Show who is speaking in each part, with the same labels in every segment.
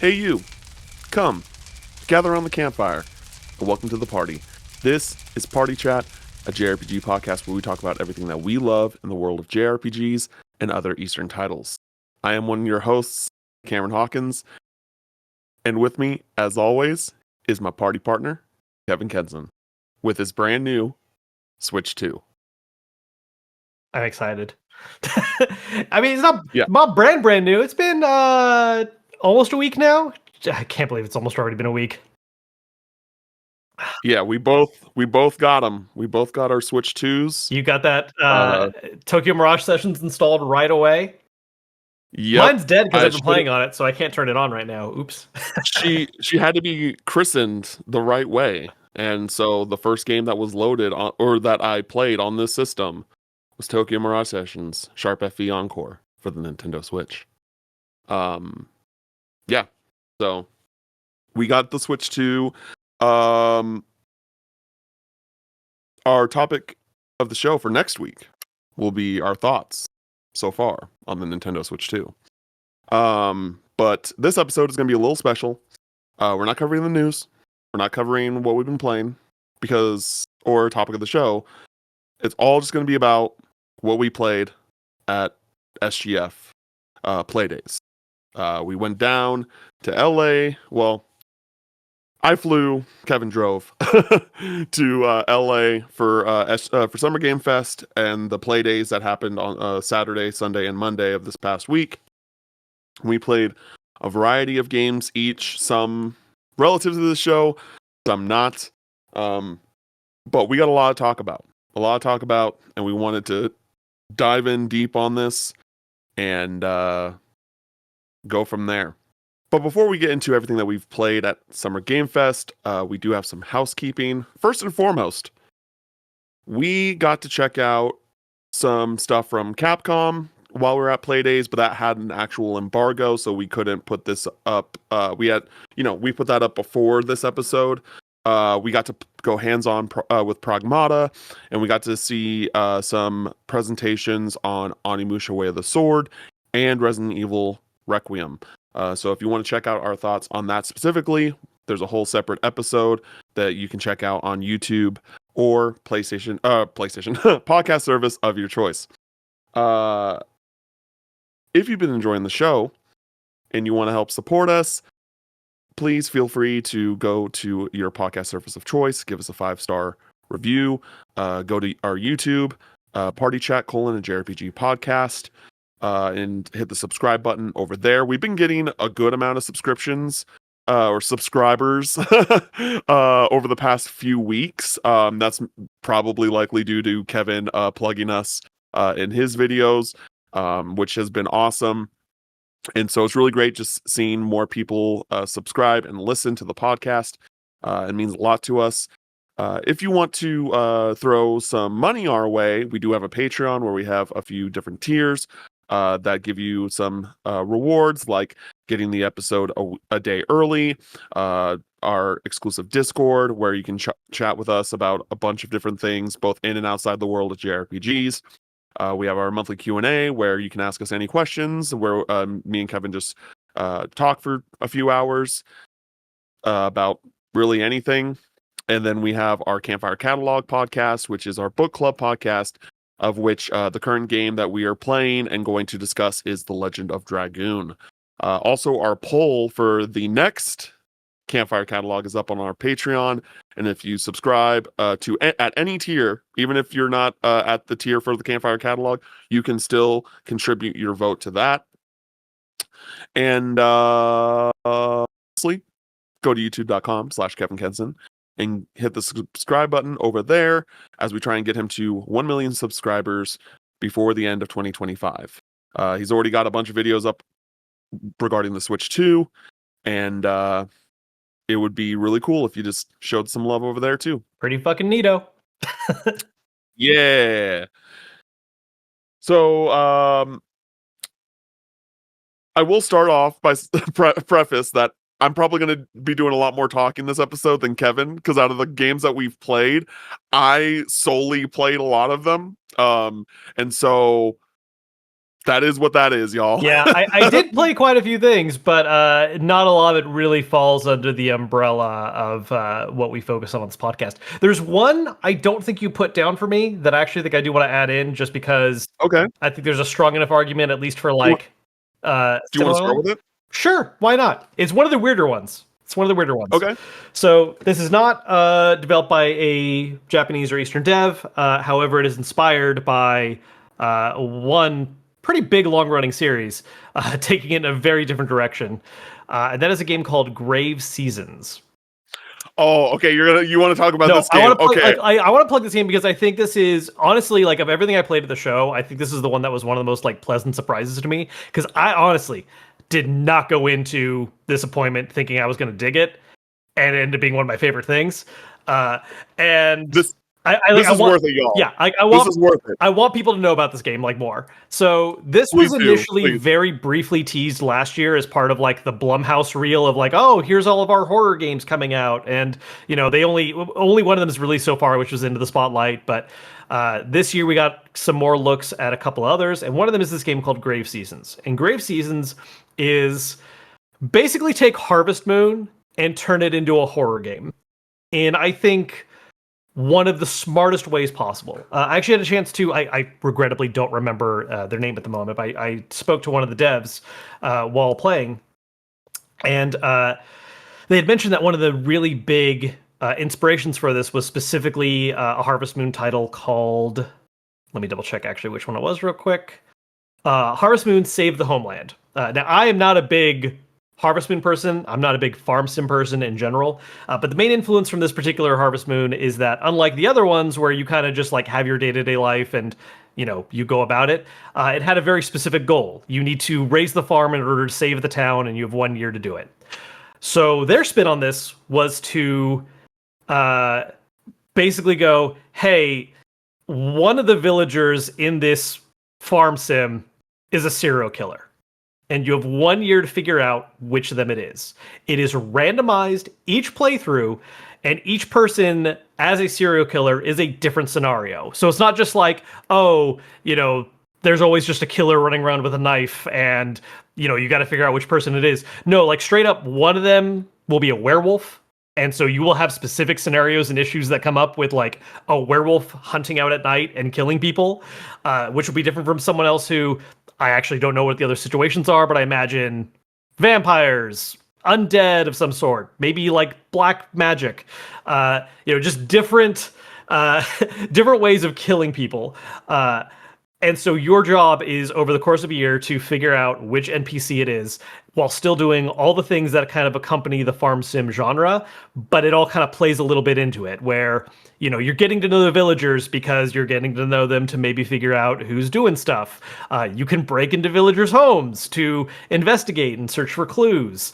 Speaker 1: Hey you, come, gather around the campfire, and welcome to the party. This is Party Chat, a JRPG podcast where we talk about everything that we love in the world of JRPGs and other Eastern titles. I am one of your hosts, Cameron Hawkins, and with me, as always, is my party partner, Kevin Kenson, with his brand new Switch 2.
Speaker 2: I'm excited. I mean, it's not
Speaker 1: Yeah.
Speaker 2: brand new. It's been almost a week now. I can't believe it's almost already been a week.
Speaker 1: Yeah, we both got them. We both got our Switch 2s.
Speaker 2: You got that Tokyo Mirage Sessions installed right away.
Speaker 1: Yep.
Speaker 2: Mine's dead because I've been playing on it, so I can't turn it on right now. Oops.
Speaker 1: she had to be christened the right way, and so the first game that was loaded on, or that I played on this system, was Tokyo Mirage Sessions Sharp FV Encore for the Nintendo Switch. Yeah, so we got the Switch 2. Our topic of the show for next week will be our thoughts so far on the Nintendo Switch 2. But this episode is going to be a little special. We're not covering the news. We're not covering what we've been playing or topic of the show. It's all just going to be about what we played at SGF Playdays. We went down to LA. Well, I flew. Kevin drove to LA for Summer Game Fest and the Playdays that happened on Saturday, Sunday, and Monday of this past week. We played a variety of games each, some relative to the show, some not. But we got a lot to talk about. And we wanted to dive in deep on this and go from there. But before we get into everything that we've played at Summer Game Fest, we do have some housekeeping. First and foremost, we got to check out some stuff from Capcom while we were at Playdays, but that had an actual embargo, so we couldn't put this up. We put that up before this episode. We got to go hands-on with Pragmata, and we got to see some presentations on Onimusha Way of the Sword and Resident Evil Requiem. So if you want to check out our thoughts on that specifically, there's a whole separate episode that you can check out on YouTube or PlayStation podcast service of your choice. If you've been enjoying the show and you want to help support us, please feel free to go to your podcast service of choice, give us a 5-star review, go to our YouTube, Party Chat: a JRPG podcast, and hit the subscribe button over there. We've been getting a good amount of subscriptions or subscribers over the past few weeks. That's probably likely due to Kevin plugging us in his videos, which has been awesome. And so it's really great just seeing more people subscribe and listen to the podcast. It means a lot to us. If you want to throw some money our way, we do have a Patreon where we have a few different tiers that give you some rewards, like getting the episode a day early, our exclusive Discord where you can chat with us about a bunch of different things, both in and outside the world of JRPGs. We have our monthly Q&A where you can ask us any questions, where me and Kevin just talk for a few hours about really anything. And then we have our Campfire Catalog podcast, which is our book club podcast, of which the current game that we are playing and going to discuss is The Legend of Dragoon. Also, our poll for the next Campfire Catalog is up on our Patreon, and if you subscribe at any tier, even if you're not at the tier for the Campfire Catalog, you can still contribute your vote to that. And lastly, go to youtube.com/Kevin Kenson and hit the subscribe button over there as we try and get him to 1 million subscribers before the end of 2025. He's already got a bunch of videos up regarding the Switch 2, and it would be really cool if you just showed some love over there too.
Speaker 2: Pretty fucking neato.
Speaker 1: Yeah. So, I will start off by preface that I'm probably going to be doing a lot more talking this episode than Kevin, because out of the games that we've played, I solely played a lot of them. And so That is what that is, y'all.
Speaker 2: Yeah, I did play quite a few things, but not a lot of it really falls under the umbrella of what we focus on this podcast. There's one I don't think you put down for me that I actually think I do want to add in, just because
Speaker 1: Okay.
Speaker 2: I think there's a strong enough argument, at least for like.
Speaker 1: Do you want to start with it?
Speaker 2: Sure, why not? It's one of the weirder ones.
Speaker 1: Okay.
Speaker 2: So this is not developed by a Japanese or Eastern dev. However, it is inspired by one pretty big long-running series, taking it in a very different direction. And that is a game called Grave Seasons.
Speaker 1: Oh, okay. You want to talk about this game?
Speaker 2: I want to plug,
Speaker 1: okay.
Speaker 2: I want to plug this game because I think this is honestly, like, of everything I played at the show, I think this is the one that was one of the most like pleasant surprises to me, because I honestly did not go into this appointment thinking I was going to dig it, and it ended up being one of my favorite things. And
Speaker 1: this
Speaker 2: this
Speaker 1: is worth it, y'all.
Speaker 2: Yeah,
Speaker 1: this is worth it.
Speaker 2: I want people to know about this game like more. So this
Speaker 1: Please
Speaker 2: was
Speaker 1: do,
Speaker 2: initially
Speaker 1: please.
Speaker 2: very briefly teased last year as part of like the Blumhouse reel of like, oh, here's all of our horror games coming out, and you know they only one of them is released so far, which was Into the Spotlight. But this year we got some more looks at a couple others, and one of them is this game called Grave Seasons. And Grave Seasons is basically take Harvest Moon and turn it into a horror game. And I think one of the smartest ways possible. I actually had a chance to, I regrettably don't remember their name at the moment, but I spoke to one of the devs while playing, and they had mentioned that one of the really big inspirations for this was specifically a Harvest Moon title called, let me double check actually which one it was real quick, Harvest Moon Save the Homeland. Now, I am not a big Harvest Moon person. I'm not a big farm sim person in general, but the main influence from this particular Harvest Moon is that, unlike the other ones where you kind of just like have your day-to-day life and you know you go about it, it had a very specific goal. You need to raise the farm in order to save the town, and you have 1 year to do it. So their spin on this was to basically go, hey, one of the villagers in this farm sim is a serial killer, and you have 1 year to figure out which of them it is. It is randomized each playthrough, and each person as a serial killer is a different scenario. So it's not just like, oh, you know, there's always just a killer running around with a knife and, you know, you got to figure out which person it is. No, like straight up, one of them will be a werewolf. And so you will have specific scenarios and issues that come up with like a werewolf hunting out at night and killing people, which will be different from someone else who, I actually don't know what the other situations are, but I imagine vampires, undead of some sort, maybe like black magic, you know, just different different ways of killing people. And so your job is over the course of a year to figure out which NPC it is, while still doing all the things that kind of accompany the farm sim genre, but it all kind of plays a little bit into it, where, you know, you're getting to know the villagers because you're getting to know them to maybe figure out who's doing stuff. You can break into villagers' homes to investigate and search for clues.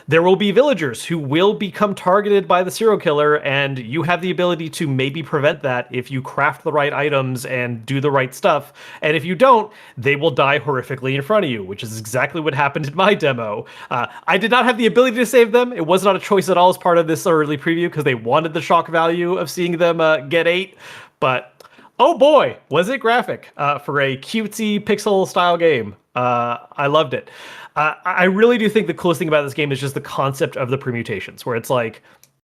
Speaker 2: There will be villagers who will become targeted by the serial killer, and you have the ability to maybe prevent that if you craft the right items and do the right stuff. And if you don't, they will die horrifically in front of you, which is exactly what happened in my demo. I did not have the ability to save them. It was not a choice at all as part of this early preview because they wanted the shock value of seeing them get 8. But oh boy, was it graphic for a cutesy pixel style game. I loved it. I really do think the coolest thing about this game is just the concept of the permutations, where it's like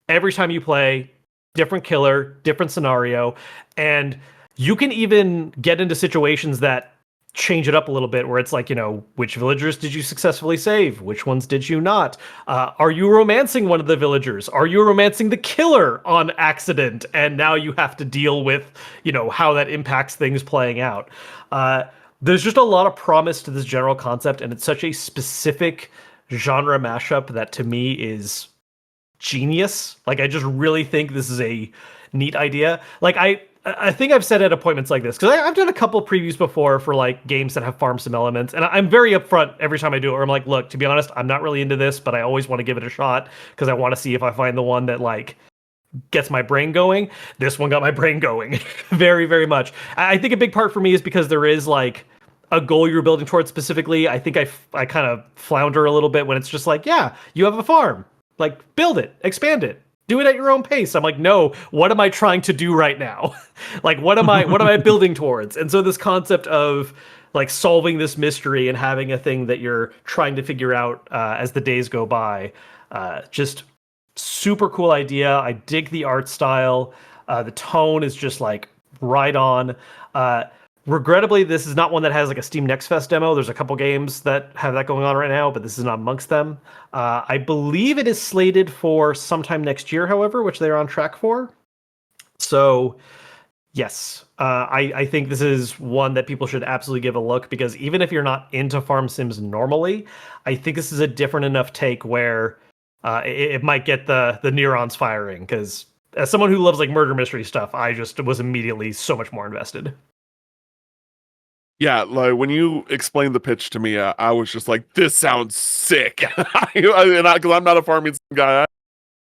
Speaker 2: every time you play, different killer, different scenario, and you can even get into situations that change it up a little bit, where it's like, you know, which villagers did you successfully save? Which ones did you not? Are you romancing one of the villagers? Are you romancing the killer on accident? And now you have to deal with, you know, how that impacts things playing out. There's just a lot of promise to this general concept, and it's such a specific genre mashup that to me is genius. Like, I just really think this is a neat idea. Like, I think I've said at appointments like this, because I've done a couple previews before for like games that have farm sim elements, and I'm very upfront every time I do it, where I'm like, look, to be honest, I'm not really into this, but I always want to give it a shot because I want to see if I find the one that like gets my brain going. This one got my brain going very, very much. I think a big part for me is because there is like a goal you're building towards specifically. I think I kind of flounder a little bit when it's just like, yeah, you have a farm, like build it, expand it, do it at your own pace. I'm like, no, what am I trying to do right now? Like, what am I building towards? And so this concept of like solving this mystery and having a thing that you're trying to figure out as the days go by. Just super cool idea. I dig the art style. The tone is just like right on. Uh, Regrettably, this is not one that has like a Steam Next Fest demo. There's a couple games that have that going on right now, but this is not amongst them. I believe it is slated for sometime next year, however, which they're on track for. So, yes, I think this is one that people should absolutely give a look, because even if you're not into farm sims normally, I think this is a different enough take where it might get the neurons firing. Because as someone who loves like murder mystery stuff, I just was immediately so much more invested.
Speaker 1: Yeah, like when you explained the pitch to me, I was just like, "This sounds sick," and because I'm not a farming sim guy, I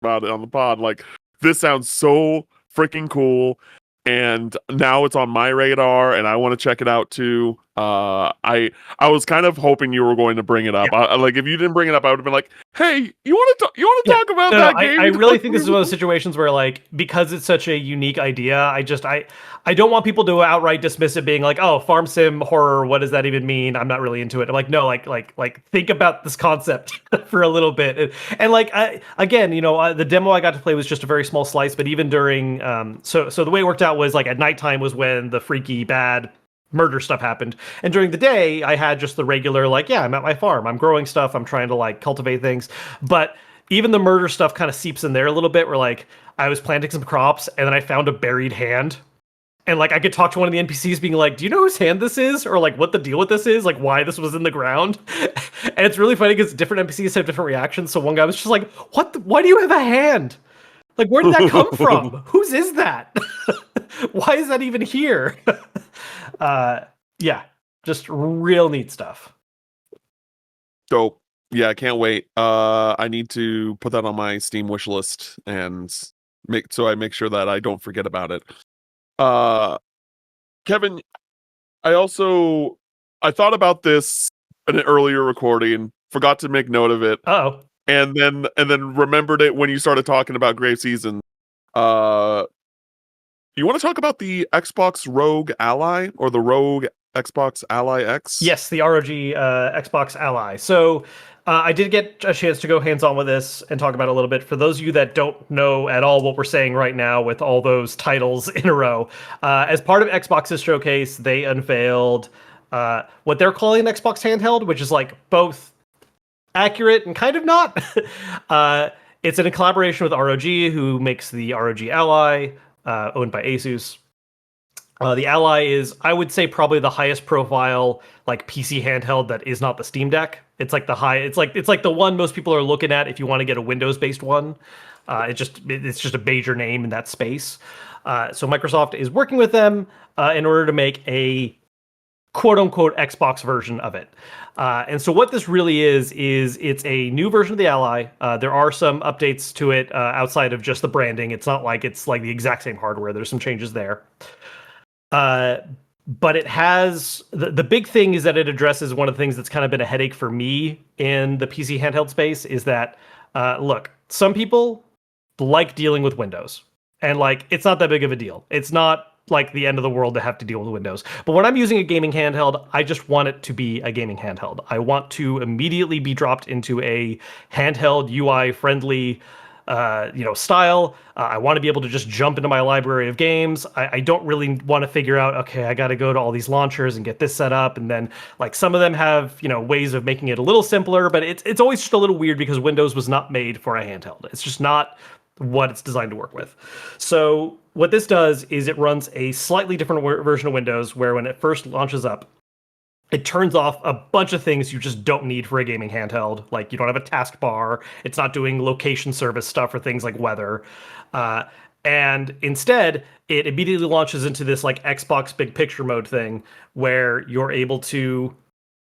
Speaker 1: about it on the pod. Like, this sounds so freaking cool, and now it's on my radar, and I want to check it out too. I was kind of hoping you were going to bring it up.
Speaker 2: Yeah.
Speaker 1: Like, if you didn't bring it up, I would have been like, "Hey, you want to
Speaker 2: Yeah.
Speaker 1: talk about
Speaker 2: No,
Speaker 1: that
Speaker 2: I,
Speaker 1: game?"
Speaker 2: I really think this is one of those situations where, like, because it's such a unique idea, I don't want people to outright dismiss it, being like, "Oh, farm sim horror, what does that even mean? I'm not really into it." I'm like, no, like think about this concept for a little bit, and like, again, the demo I got to play was just a very small slice, but even during, so the way it worked out was like at nighttime was when the freaky bad murder stuff happened, and during the day I had just the regular, like, yeah, I'm at my farm, I'm growing stuff, I'm trying to like cultivate things, but even the murder stuff kind of seeps in there a little bit, where like I was planting some crops and then I found a buried hand, and like I could talk to one of the NPCs being like, do you know whose hand this is, or like what the deal with this is, like why this was in the ground. And it's really funny because different NPCs have different reactions. So one guy was just like, why do you have a hand, like where did that come from, whose is that? Why is that even here? uh yeah, just real neat stuff.
Speaker 1: Dope. Yeah, I can't wait. I need to put that on my Steam wish list and I make sure that I don't forget about it. Uh, Kevin, I thought about this in an earlier recording, forgot to make note of it,
Speaker 2: Oh,
Speaker 1: and then remembered it when you started talking about Grave Season. Uh, you want to talk about the Xbox Rogue Ally, or the Rogue Xbox Ally X?
Speaker 2: yes, the ROG Xbox Ally. So I did get a chance to go hands on with this and talk about it a little bit. For those of you that don't know at all what we're saying right now with all those titles in a row, as part of Xbox's showcase, they unveiled what they're calling an Xbox handheld, which is like both accurate and kind of not. It's in a collaboration with ROG, who makes the ROG Ally, owned by Asus. The Ally is, I would say, probably the highest profile like PC handheld that is not the Steam Deck. It's like it's like the one most people are looking at if you want to get a Windows based one. It's just a major name in that space. So Microsoft is working with them in order to make a quote unquote Xbox version of it. And so what this really is it's a new version of the Ally. There are some updates to it outside of just the branding. It's not like it's like the exact same hardware. There's some changes there. Uh, but it has the big thing is that it addresses one of the things that's kind of been a headache for me in the PC handheld space, is that look, some people like dealing with Windows, and like it's not that big of a deal. It's not like the end of the world to have to deal with Windows. But when I'm using a gaming handheld, I just want it to be a gaming handheld. I want to immediately be dropped into a handheld UI friendly style. I want to be able to just jump into my library of games. I don't really want to figure out, okay, I got to go to all these launchers and get this set up. And then like some of them have, ways of making it a little simpler, but it's always just a little weird because Windows was not made for a handheld. It's just not what it's designed to work with. So what this does is it runs a slightly different version of Windows, where when it first launches up, it turns off a bunch of things you just don't need for a gaming handheld. Like you don't have a taskbar. It's not doing location service stuff or things like weather. And instead, it immediately launches into this like Xbox big picture mode thing, where you're able to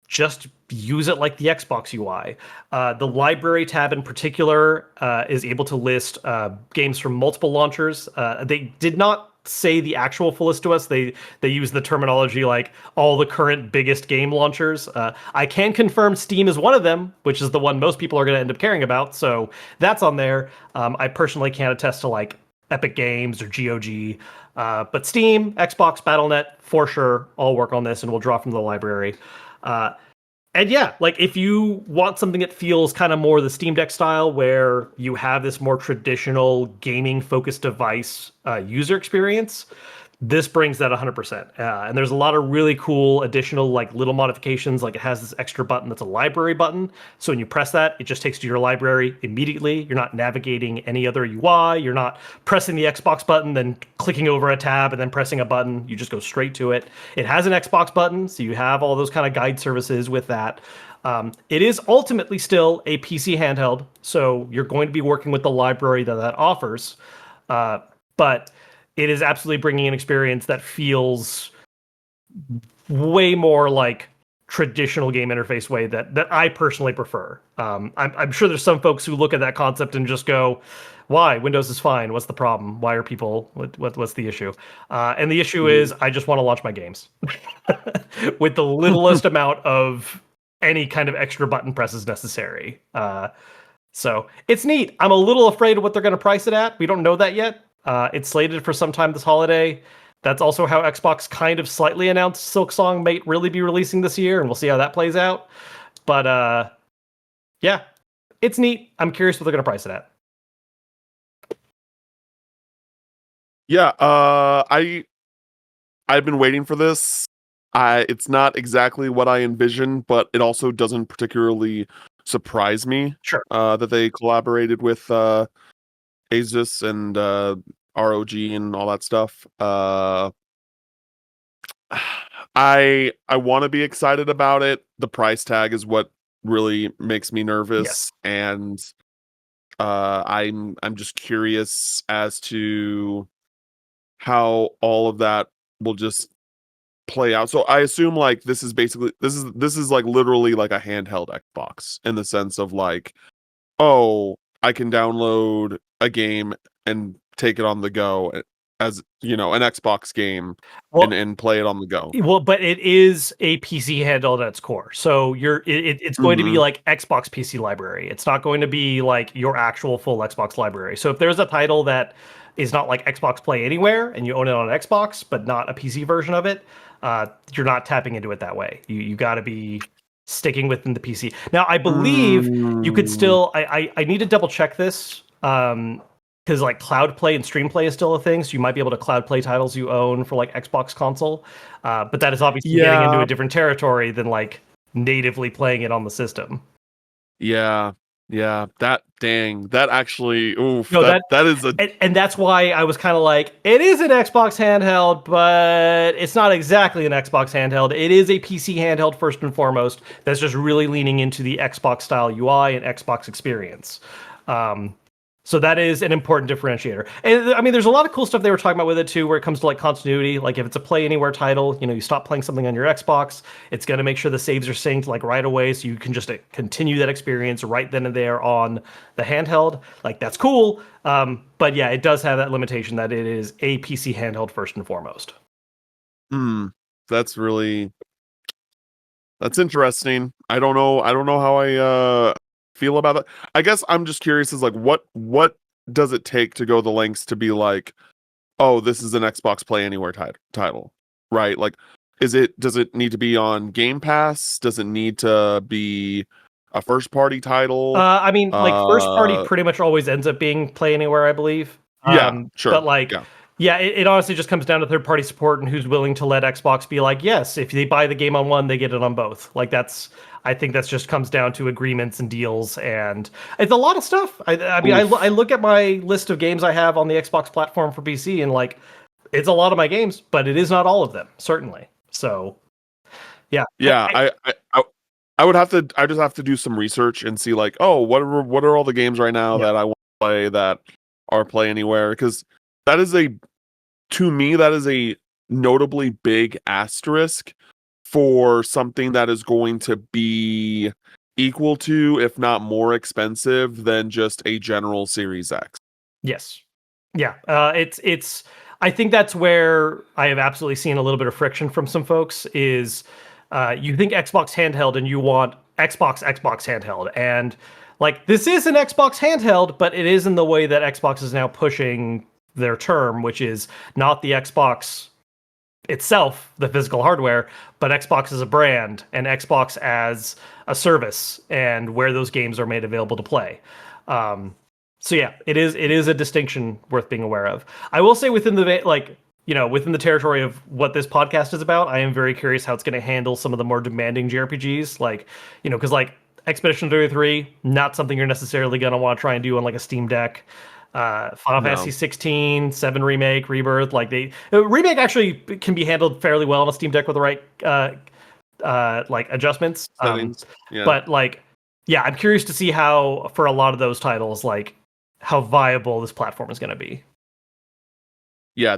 Speaker 2: just use it like the Xbox UI. The library tab in particular is able to list games from multiple launchers. They did not say the actual full list to us. They use the terminology like all the current biggest game launchers. I can confirm Steam is one of them, which is the one most people are going to end up caring about. So that's on there. I personally can't attest to like Epic Games or GOG. But Steam, Xbox, Battle.net, for sure, all work on this and will draw from the library. Uh, and yeah, like if you want something that feels kind of more the Steam Deck style, where you have this more traditional gaming focused device user experience, this brings that 100%. And there's a lot of really cool additional like little modifications. Like it has this extra button that's a library button. So when you press that, it just takes you to your library immediately. You're not navigating any other UI. You're not pressing the Xbox button, then clicking over a tab and then pressing a button. You just go straight to it. It has an Xbox button, so you have all those kind of guide services with that. It is ultimately still a PC handheld, so you're going to be working with the library that offers. But it is absolutely bringing an experience that feels way more like traditional game interface way that I personally prefer. I'm sure there's some folks who look at that concept and just go, "Why? Windows is fine. What's the problem? Why are people? What's the issue?" And the issue is, I just want to launch my games with the littlest amount of any kind of extra button presses necessary. So it's neat. I'm a little afraid of what they're going to price it at. We don't know that yet. It's slated for sometime this holiday. That's also how Xbox kind of slightly announced Silksong might really be releasing this year, and we'll see how that plays out. But yeah, it's neat. I'm curious what they're going to price it at.
Speaker 1: Yeah, I've been waiting for this. It's not exactly what I envisioned, but it also doesn't particularly surprise me.
Speaker 2: Sure.
Speaker 1: That they collaborated with Asus and ROG and all that stuff. I want to be excited about it. The price tag is what really makes me nervous,
Speaker 2: Yes.
Speaker 1: and I'm just curious as to how all of that will just play out. So I assume like this is like literally like a handheld Xbox in the sense of like, oh, I can download a game and take it on the go as an Xbox game
Speaker 2: Well,
Speaker 1: and play it on the go.
Speaker 2: Well, but it is a PC handheld at its core. So it's going to be
Speaker 1: Mhm.
Speaker 2: like Xbox PC library. It's not going to be like your actual full Xbox library. So if there's a title that is not like Xbox Play Anywhere and you own it on Xbox, but not a PC version of it, you're not tapping into it that way. You got to be sticking within the PC. Now, I believe you could
Speaker 1: Mm.
Speaker 2: still. I need to double check this. Because like cloud play and stream play is still a thing, so you might be able to cloud play titles you own for like Xbox console, but that is obviously getting into
Speaker 1: Yeah,
Speaker 2: a different territory than like natively playing it on the system.
Speaker 1: yeah, yeah. That actually, oof.
Speaker 2: No,
Speaker 1: That is a
Speaker 2: and that's why I was kind of like, it is an Xbox handheld, but it's not exactly an Xbox handheld. It is a PC handheld first and foremost. That's just really leaning into the Xbox style UI and Xbox experience. Um, So that is an important differentiator. And I mean, there's a lot of cool stuff they were talking about with it too, where it comes to like continuity. Like if it's a play anywhere title, you stop playing something on your Xbox, it's going to make sure the saves are synced like right away, so you can just continue that experience right then and there on the handheld. Like that's cool. But yeah, it does have that limitation that it is a PC handheld first and foremost.
Speaker 1: hmm. That's really that's interesting. I don't know how I feel about it. I guess I'm just curious is like what does it take to go the lengths to be like, oh, this is an Xbox Play Anywhere title, right? Like, does it need to be on Game Pass? Does it need to be a first party title?
Speaker 2: I mean, like first party
Speaker 1: Uh,
Speaker 2: pretty much always ends up being Play Anywhere, I believe.
Speaker 1: yeah, sure,
Speaker 2: But like,
Speaker 1: yeah.
Speaker 2: yeah, it honestly just comes down to third party support and who's willing to let Xbox be like, yes, if they buy the game on one, they get it on both. Like I think that's just comes down to agreements and deals, and it's a lot of stuff. I mean, I
Speaker 1: Oof.
Speaker 2: look at my list of games I have on the Xbox platform for PC, and like, it's a lot of my games, but it is not all of them, certainly. So yeah,
Speaker 1: Yeah, I just have to do some research and see like, oh, what are all the games right now
Speaker 2: yeah,
Speaker 1: that I want to play that are Play Anywhere? Because that is a to me that is a notably big asterisk for something that is going to be equal to, if not more expensive than just a general Series X.
Speaker 2: yes. Yeah, it's. I think that's where I have absolutely seen a little bit of friction from some folks. Is you think Xbox handheld and you want Xbox handheld, and like this is an Xbox handheld, but it is in the way that Xbox is now pushing their term, which is not the Xbox itself, the physical hardware, but Xbox as a brand and Xbox as a service, and where those games are made available to play. So yeah, it is a distinction worth being aware of. I will say within within the territory of what this podcast is about, I am very curious how it's going to handle some of the more demanding JRPGs, because Expedition 33, not something you're necessarily going to want to try and do on like a Steam Deck. Final Fantasy 16, 7 remake, Rebirth, remake actually can be handled fairly well on a Steam Deck with the right adjustments.
Speaker 1: Settings. Yeah.
Speaker 2: But yeah, I'm curious to see how for a lot of those titles, how viable this platform is going to be.
Speaker 1: Yeah,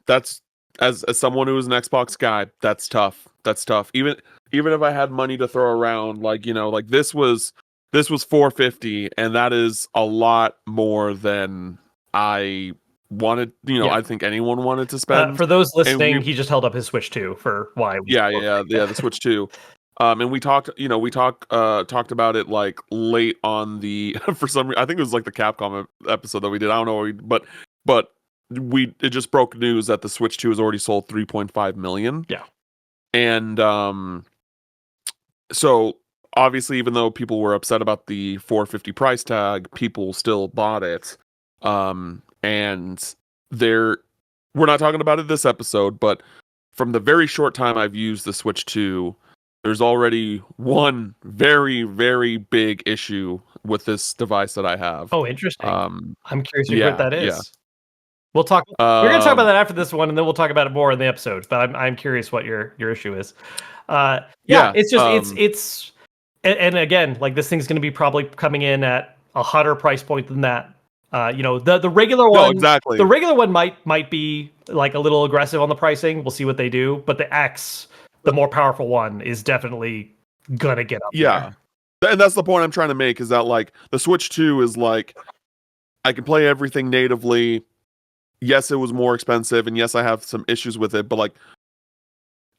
Speaker 1: that's as someone who is an Xbox guy, that's tough. That's tough. Even if I had money to throw around, this was $450, and that is a lot more than I wanted. I think anyone wanted to spend.
Speaker 2: For those listening, he just held up his Switch 2 for why.
Speaker 1: Yeah, the Switch 2. And we talked about it like late on the for some reason, I think it was like the Capcom episode that we did. I don't know, but it just broke news that the Switch 2 has already sold 3.5 million.
Speaker 2: Yeah.
Speaker 1: And so obviously, even though people were upset about the 450 price tag, people still bought it. And we're not talking about it this episode, but from the very short time I've used the Switch 2, there's already one very, very big issue with this device that I have.
Speaker 2: Oh, interesting. I'm curious what that is.
Speaker 1: Yeah.
Speaker 2: We'll talk. We're gonna talk about that after this one, and then we'll talk about it more in the episode. But I'm curious what your issue is. It's just it's and again, this thing's gonna be probably coming in at a hotter price point than that. The regular one.
Speaker 1: No, exactly.
Speaker 2: The regular one might be a little aggressive on the pricing. We'll see what they do. But the X, the more powerful one, is definitely gonna get up there.
Speaker 1: And that's the point I'm trying to make, is that the Switch 2 is I can play everything natively. Yes, it was more expensive, and yes, I have some issues with it, but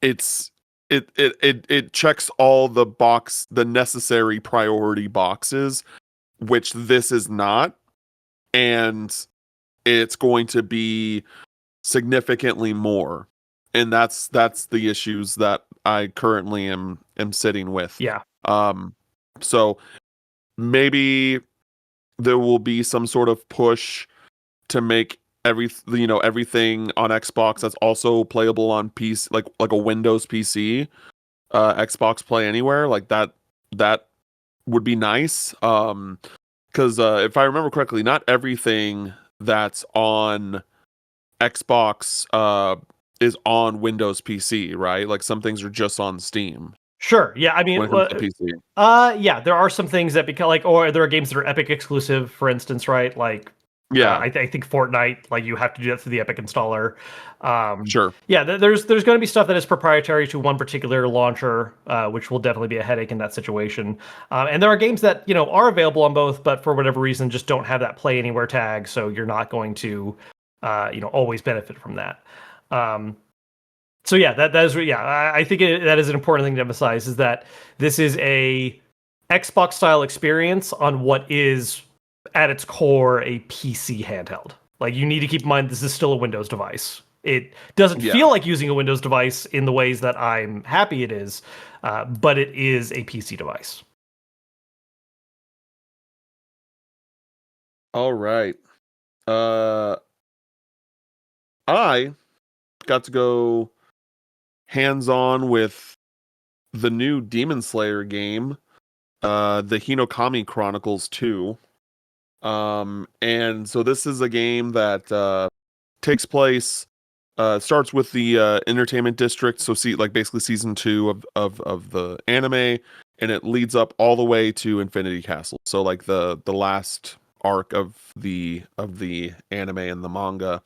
Speaker 1: it checks all the necessary priority boxes, which this is not, and it's going to be significantly more. And that's the issues that I currently am sitting with.
Speaker 2: Yeah.
Speaker 1: So maybe there will be some sort of push to make everything on Xbox that's also playable on PC, like a Windows PC, Xbox Play Anywhere, that would be nice. Because if I remember correctly, not everything that's on Xbox is on Windows PC, right? Some things are just on Steam.
Speaker 2: Sure. Yeah. I mean,
Speaker 1: when it comes to PC.
Speaker 2: Yeah, there are some things that become or there are games that are Epic exclusive, for instance, right? I think Fortnite, you have to do that through the Epic installer.
Speaker 1: Sure.
Speaker 2: Yeah, there's going to be stuff that is proprietary to one particular launcher, which will definitely be a headache in that situation. And there are games that are available on both, but for whatever reason just don't have that Play Anywhere tag, so you're not going to always benefit from that. So yeah, that is I think that is an important thing to emphasize, is that this is a Xbox style experience on what is at its core a PC handheld. You need to keep in mind this is still a Windows device. It doesn't feel like using a Windows device in the ways that I'm happy it is, but it is a PC device.
Speaker 1: All right. I got to go hands-on with the new Demon Slayer game, the Hinokami Chronicles 2. And so this is a game that takes place, starts with the entertainment district, so basically season 2 of the anime, and it leads up all the way to Infinity Castle. So the last arc of the anime and the manga.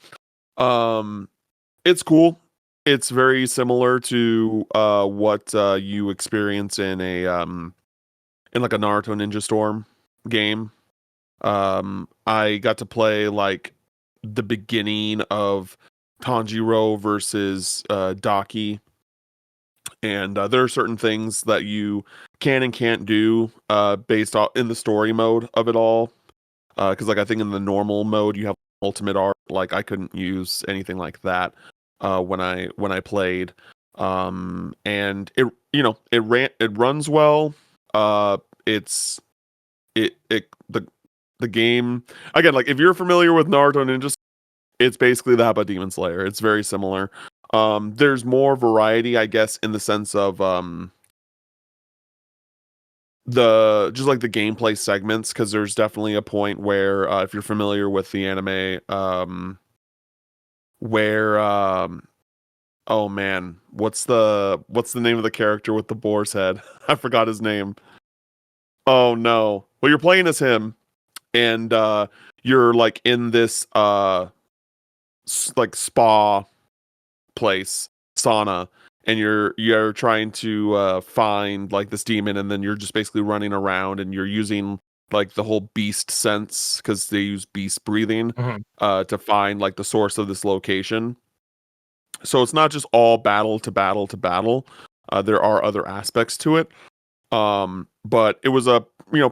Speaker 1: It's cool. It's very similar to what you experience in a in a Naruto Ninja Storm game. I got to play the beginning of Tanjiro versus Daki, and there are certain things that you can and can't do based off in the story mode of it all. Because I think in the normal mode you have ultimate art. Like I couldn't use anything like that when I played. And it runs well. It's it the game again, like if you're familiar with Naruto Ninja, it's basically that but Demon Slayer. It's very similar. There's more variety, I guess, in the sense of the just like the gameplay segments, because there's definitely a point where if you're familiar with the anime, where oh man, what's the name of the character with the boar's head? I forgot his name. Oh no. Well, you're playing as him, and you're like in this like spa place, sauna, and you're trying to find like this demon, and then you're just basically running around and you're using like the whole beast sense, because they use beast breathing
Speaker 2: Mhm.
Speaker 1: to find like the source of this location. So it's not just all battle to battle to battle. There are other aspects to it. But it was a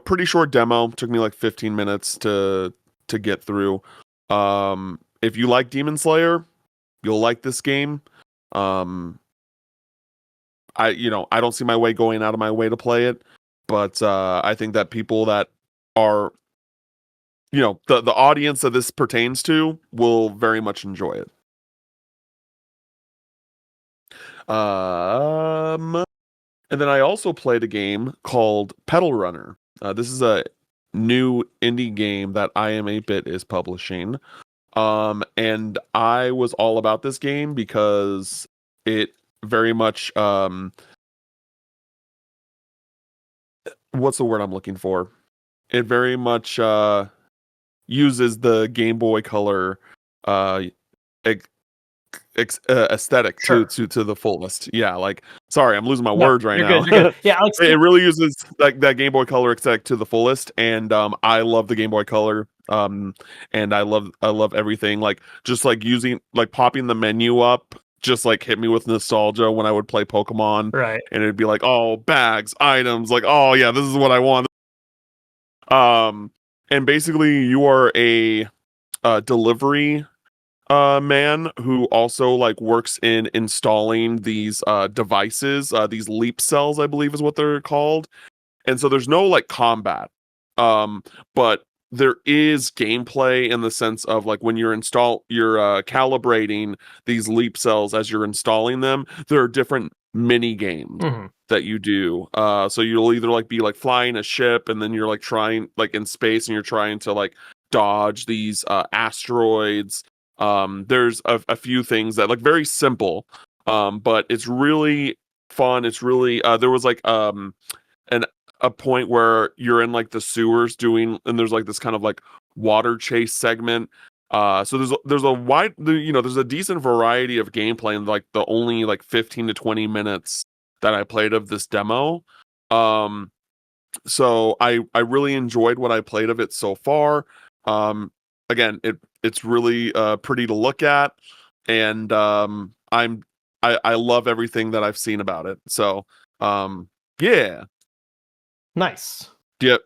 Speaker 1: pretty short demo. Took me like 15 minutes to get through. If you like Demon Slayer, you'll like this game. Um, I don't see my way going out of my way to play it, but I think that people that are the audience that this pertains to will very much enjoy it. And then I also played a game called Pedal Runner. This is a new indie game that I Am 8-Bit is publishing. And I was all about this game because it very much what's the word I'm looking for? It very much uses the Game Boy Color uh aesthetic
Speaker 2: Sure.
Speaker 1: to the fullest. Yeah, like sorry, I'm losing my
Speaker 2: No,
Speaker 1: words right
Speaker 2: you're
Speaker 1: now.
Speaker 2: good. You're good. Yeah, Alex.
Speaker 1: It really uses like that Game Boy Color aesthetic to the fullest, and I love the Game Boy Color. And I love everything, like just like using like popping the menu up just like hit me with nostalgia when I would play Pokemon,
Speaker 2: Right.
Speaker 1: and it'd be like, oh, bags, items, like, oh yeah, this is what I want. And basically you are a delivery man who also like works in installing these devices, these leap cells, I believe is what they're called. And so there's no like combat, um but there is gameplay in the sense of like when you're calibrating these leap cells as you're installing them. There are different mini games
Speaker 2: Mhm.
Speaker 1: that you do, so you'll either like be like flying a ship, and then you're like trying like in space and you're trying to like dodge these asteroids. There's a few things that like very simple, but it's really fun. It's really there was like an a point where you're in like the sewers doing, and there's like this kind of like water chase segment. So there's a there's a decent variety of gameplay in like the only like 15 to 20 minutes that I played of this demo. Um, so I really enjoyed what I played of it so far. Again, it's really pretty to look at, and I love everything that I've seen about it. So yeah.
Speaker 2: Nice.
Speaker 1: Do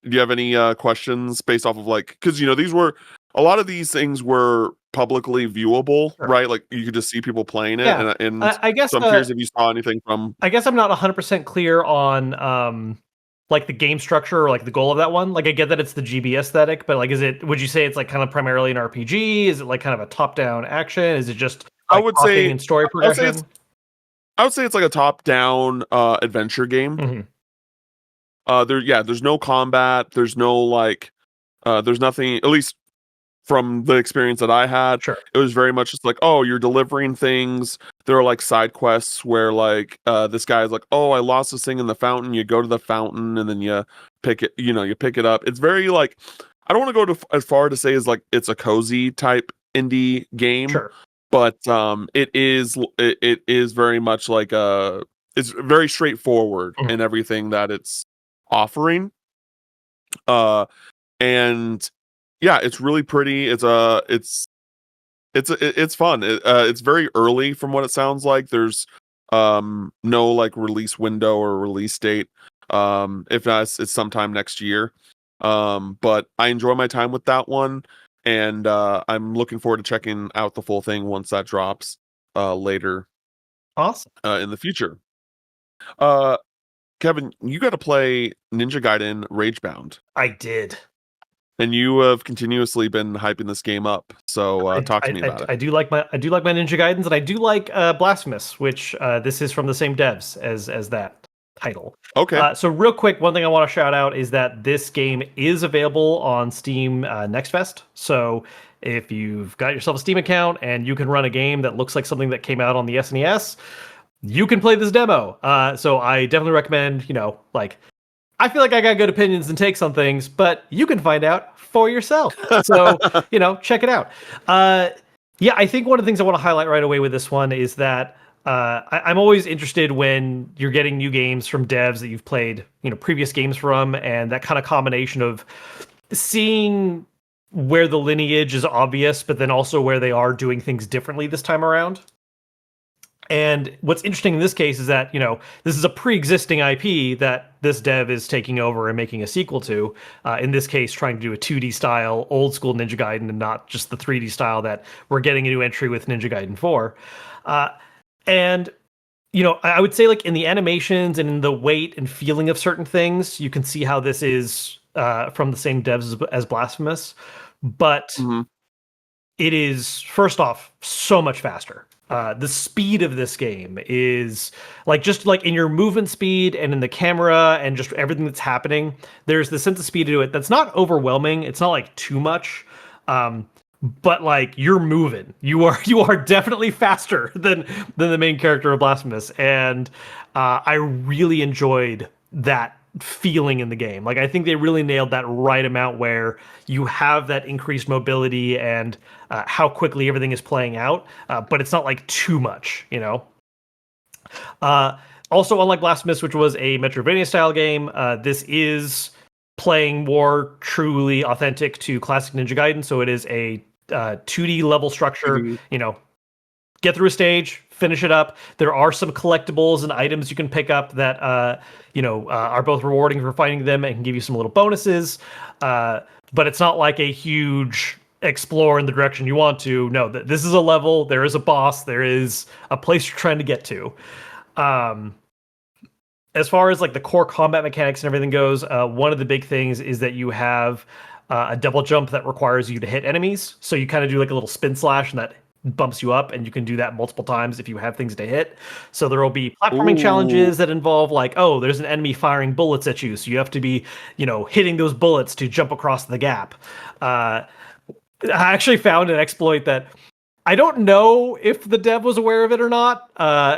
Speaker 1: you have any questions based off of like, because these were a lot of these things were publicly viewable,
Speaker 2: Sure.
Speaker 1: right? Like you could just see people playing it,
Speaker 2: Yeah.
Speaker 1: and
Speaker 2: I guess
Speaker 1: so I'm curious if you saw anything from.
Speaker 2: I guess I'm not 100% clear on like the game structure or like the goal of that one. Like I get that it's the GB aesthetic, but like would you say it's like kind of primarily an RPG? Is it like kind of a top-down action? Is it just
Speaker 1: I
Speaker 2: like
Speaker 1: would
Speaker 2: talking
Speaker 1: say
Speaker 2: and story
Speaker 1: I would say it's
Speaker 2: progression?
Speaker 1: I would say it's like a top-down adventure game.
Speaker 2: Mhm.
Speaker 1: There's no combat. There's no like there's nothing, at least from the experience that I had.
Speaker 2: Sure.
Speaker 1: It was very much just like, oh, you're delivering things. There are like side quests where like this guy's like, oh, I lost this thing in the fountain. You go to the fountain and then you pick it, you pick it up. It's very like, I don't want to go to as far to say as like it's a cozy type indie game,
Speaker 2: Sure.
Speaker 1: but it is very much like it's very straightforward
Speaker 2: Mhm.
Speaker 1: in everything that it's offering. Uh and yeah, it's really pretty. It's fun. It's very early from what it sounds like. There's no like release window or release date. If not, it's sometime next year. But I enjoy my time with that one, and I'm looking forward to checking out the full thing once that drops later
Speaker 2: Awesome.
Speaker 1: in the future. Uh, Kevin, you got to play Ninja Gaiden Ragebound,
Speaker 2: I did.
Speaker 1: and you have continuously been hyping this game up. So talk to me about it.
Speaker 2: I do like my Ninja Gaidens, and I do like Blasphemous, which this is from the same devs as that title.
Speaker 1: Okay.
Speaker 2: So real quick, one thing I want to shout out is that this game is available on Steam Next Fest. So if you've got yourself a Steam account and you can run a game that looks like something that came out on the SNES, you can play this demo. So I definitely recommend, like, I feel like I got good opinions and takes on things, but you can find out for yourself. So, check it out. Yeah, I think one of the things I want to highlight right away with this one is that I'm always interested when you're getting new games from devs that you've played, previous games from, and that kind of combination of seeing where the lineage is obvious, but then also where they are doing things differently this time around. And what's interesting in this case is that, this is a pre-existing IP that this dev is taking over and making a sequel to. In this case, trying to do a 2D style, old school Ninja Gaiden, and not just the 3D style that we're getting a new entry with Ninja Gaiden 4. And, I would say, like, in the animations and in the weight and feeling of certain things, you can see how this is from the same devs as Blasphemous. But it is, first off, so much faster. The speed of this game is just in your movement speed and in the camera and just everything that's happening. There's the sense of speed to it that's not overwhelming. It's not like too much, but like you're moving. You are definitely faster than the main character of Blasphemous, and I really enjoyed that feeling in the game. Like, I think they really nailed that right amount where you have that increased mobility and how quickly everything is playing out, but it's not like too much, Also, unlike Blasphemous, which was a Metroidvania style game, this is playing more truly authentic to classic Ninja Gaiden. So it is a 2D level structure. Get through a stage, finish it up. There are some collectibles and items you can pick up that are both rewarding for finding them and can give you some little bonuses. But it's not like a huge explore in the direction you want to. No, this is a level. There is a boss. There is a place you're trying to get to. As far as like the core combat mechanics and everything goes, one of the big things is that you have a double jump that requires you to hit enemies. So you kind of do like a little spin slash, and that bumps you up, and you can do that multiple times if you have things to hit. So there will be platforming challenges that involve like, oh, there's an enemy firing bullets at you, so you have to be, hitting those bullets to jump across the gap. I actually found an exploit that I don't know if the dev was aware of it or not.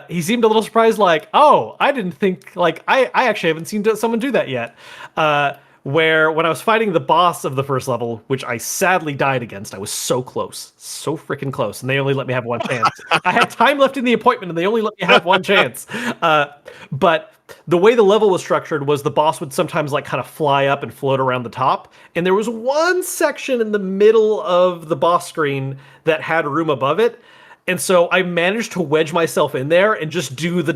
Speaker 2: He seemed a little surprised, like, oh, I didn't think, like, I actually haven't seen someone do that yet. Where when I was fighting the boss of the first level, which I sadly died against, I was so close, so freaking close, and they only let me have one chance. I had time left in the appointment, and they only let me have one chance. But the way the level was structured was the boss would sometimes like kind of fly up and float around the top, and there was one section in the middle of the boss screen that had room above it. And so I managed to wedge myself in there and just do the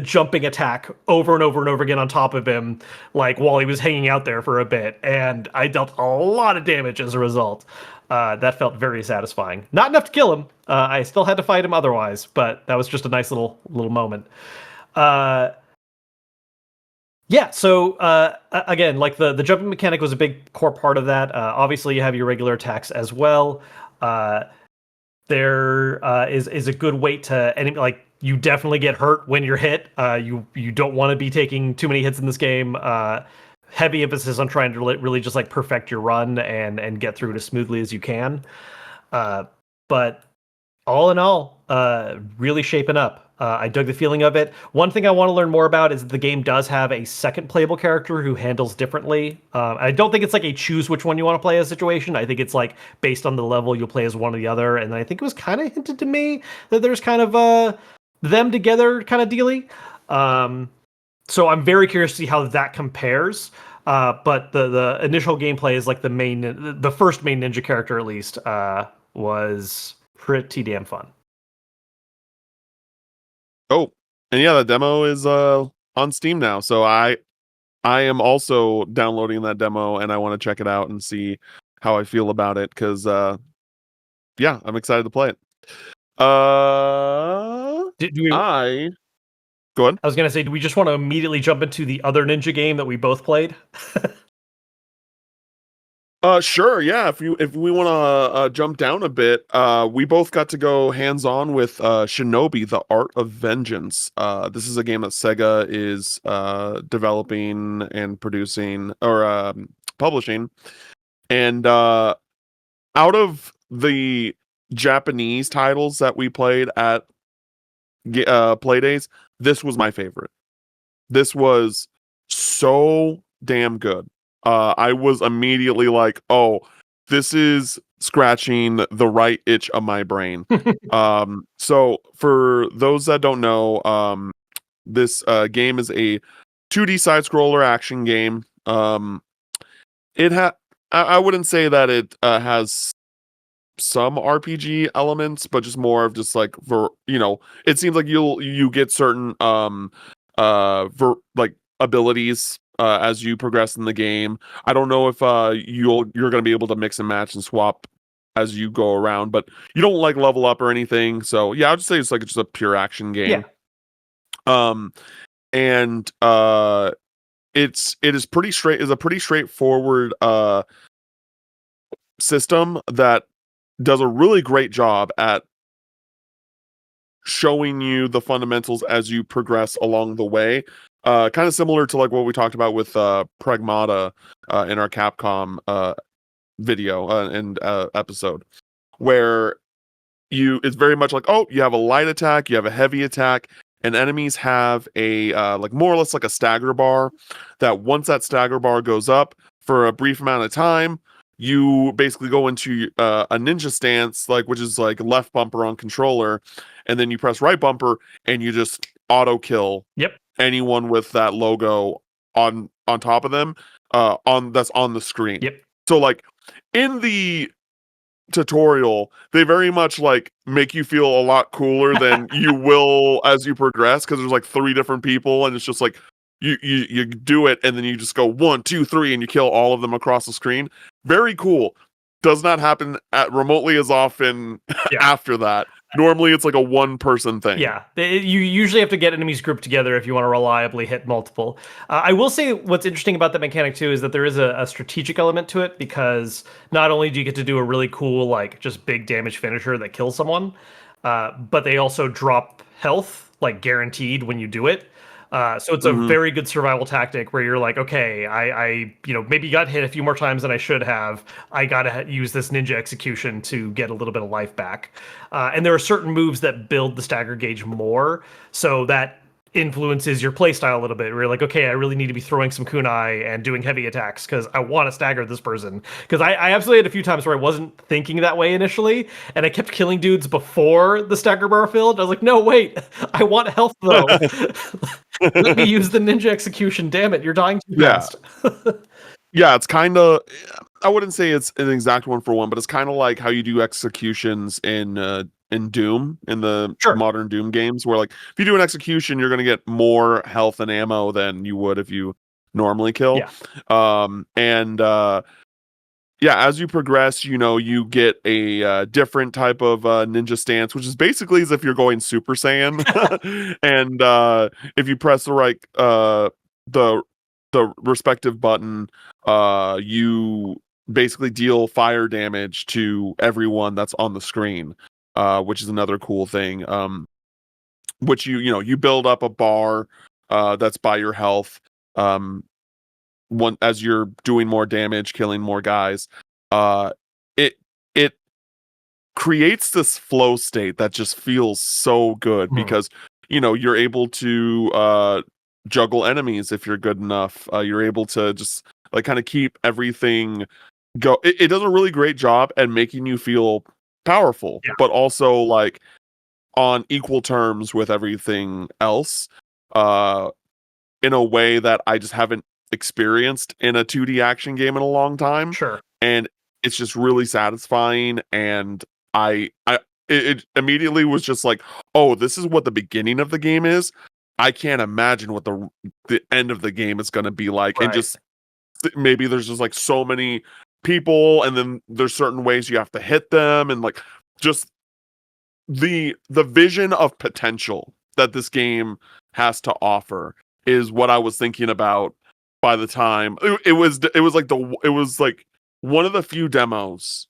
Speaker 2: jumping attack over and over and over again on top of him, like while he was hanging out there for a bit. And I dealt a lot of damage as a result. That felt very satisfying. Not enough to kill him. I still had to fight him otherwise, but that was just a nice little moment. Yeah, so again, like the jumping mechanic was a big core part of that. Obviously, you have your regular attacks as well. There is a good weight to any, like, you definitely get hurt when you're hit. You don't want to be taking too many hits in this game. Heavy emphasis on trying to really just like perfect your run and get through it as smoothly as you can. But all in all, really shaping up. I dug the feeling of it. One thing I want to learn more about is that the game does have a second playable character who handles differently. I don't think it's like a choose which one you want to play as situation. I think it's like based on the level you'll play as one or the other. And I think it was kind of hinted to me that there's kind of them together kind of dealy. So I'm very curious to see how that compares. But the initial gameplay is like the first main ninja character at least was pretty damn fun.
Speaker 1: Oh, and yeah, the demo is on Steam now. So I am also downloading that demo, and I want to check it out and see how I feel about it because yeah, I'm excited to play it.
Speaker 2: Do we?
Speaker 1: I go ahead.
Speaker 2: I was gonna say, do we just want to immediately jump into the other ninja game that we both played?
Speaker 1: Sure, yeah. If we want to jump down a bit, we both got to go hands on with Shinobi: The Art of Vengeance. This is a game that Sega is developing and producing or publishing, and out of the Japanese titles that we played at Playdays, this was my favorite. This was so damn good. I was immediately like, oh, this is scratching the right itch of my brain. So for those that don't know, this game is a 2D side scroller action game. It I wouldn't say that it has some RPG elements, but just more of just like it seems like you get certain like abilities as you progress in the game. I don't know if you're gonna be able to mix and match and swap as you go around, but you don't like level up or anything. So yeah, I'd just say it's like just a pure action
Speaker 2: Yeah.
Speaker 1: game. Um and it is pretty straight is a pretty straightforward system that does a really great job at showing you the fundamentals as you progress along the way. Kind of similar to like what we talked about with Pragmata in our Capcom video and episode, where it's very much like, oh, you have a light attack, you have a heavy attack, and enemies have a like more or less like a stagger bar that once that stagger bar goes up for a brief amount of time, you basically go into a ninja stance, like which is like left bumper on controller, and then you press right bumper and you just auto kill
Speaker 2: Yep.
Speaker 1: anyone with that logo on top of them on that's on the screen.
Speaker 2: Yep.
Speaker 1: So like in the tutorial, they very much like make you feel a lot cooler than you will as you progress because there's like 3 different people and it's just like you do it and then you just go 1 2 3 and you kill all of them across the screen. Very cool. Does not happen at remotely as often
Speaker 2: Yeah.
Speaker 1: after that. Normally it's like a 1-person thing.
Speaker 2: Yeah, you usually have to get enemies grouped together if you want to reliably hit multiple. I will say what's interesting about that mechanic too is that there is a strategic element to it because not only do you get to do a really cool like just big damage finisher that kills someone, but they also drop health like guaranteed when you do it. So it's a very good survival tactic where you're like, okay, I maybe got hit a few more times than I should have. I gotta use this ninja execution to get a little bit of life back. And there are certain moves that build the stagger gauge more, so that influences your playstyle a little bit. Where you're like, okay, I really need to be throwing some kunai and doing heavy attacks because I want to stagger this person. Because I absolutely had a few times where I wasn't thinking that way initially, and I kept killing dudes before the stagger bar filled. I was like, no, wait, I want health though. Let me use the ninja execution. Damn it, you're dying too
Speaker 1: Yeah.
Speaker 2: fast.
Speaker 1: Yeah, it's kind of I wouldn't say it's an exact one for one, but it's kind of like how you do executions in Doom in the
Speaker 2: Sure.
Speaker 1: modern Doom games where like if you do an execution, you're going to get more health and ammo than you would if you normally kill.
Speaker 2: Yeah.
Speaker 1: And yeah, as you progress, you get a different type of ninja stance, which is basically as if you're going Super Saiyan. And if you press the right the respective button, you basically deal fire damage to everyone that's on the screen, which is another cool thing. Which you build up a bar that's by your health. One as you're doing more damage, killing more guys, it it creates this flow state that just feels so good because you're able to juggle enemies if you're good enough. You're able to just like kind of keep everything go. It does a really great job at making you feel powerful,
Speaker 2: Yeah.
Speaker 1: but also like on equal terms with everything else. In a way that I just haven't experienced in a 2D action game in a long time.
Speaker 2: Sure.
Speaker 1: And it's just really satisfying. And it immediately was just like, oh, this is what the beginning of the game is. I can't imagine what the end of the game is going to be like. And
Speaker 2: Right.
Speaker 1: just maybe there's just like so many people, and then there's certain ways you have to hit them, and like just the vision of potential that this game has to offer is what I was thinking about by the time it was like one of the few demos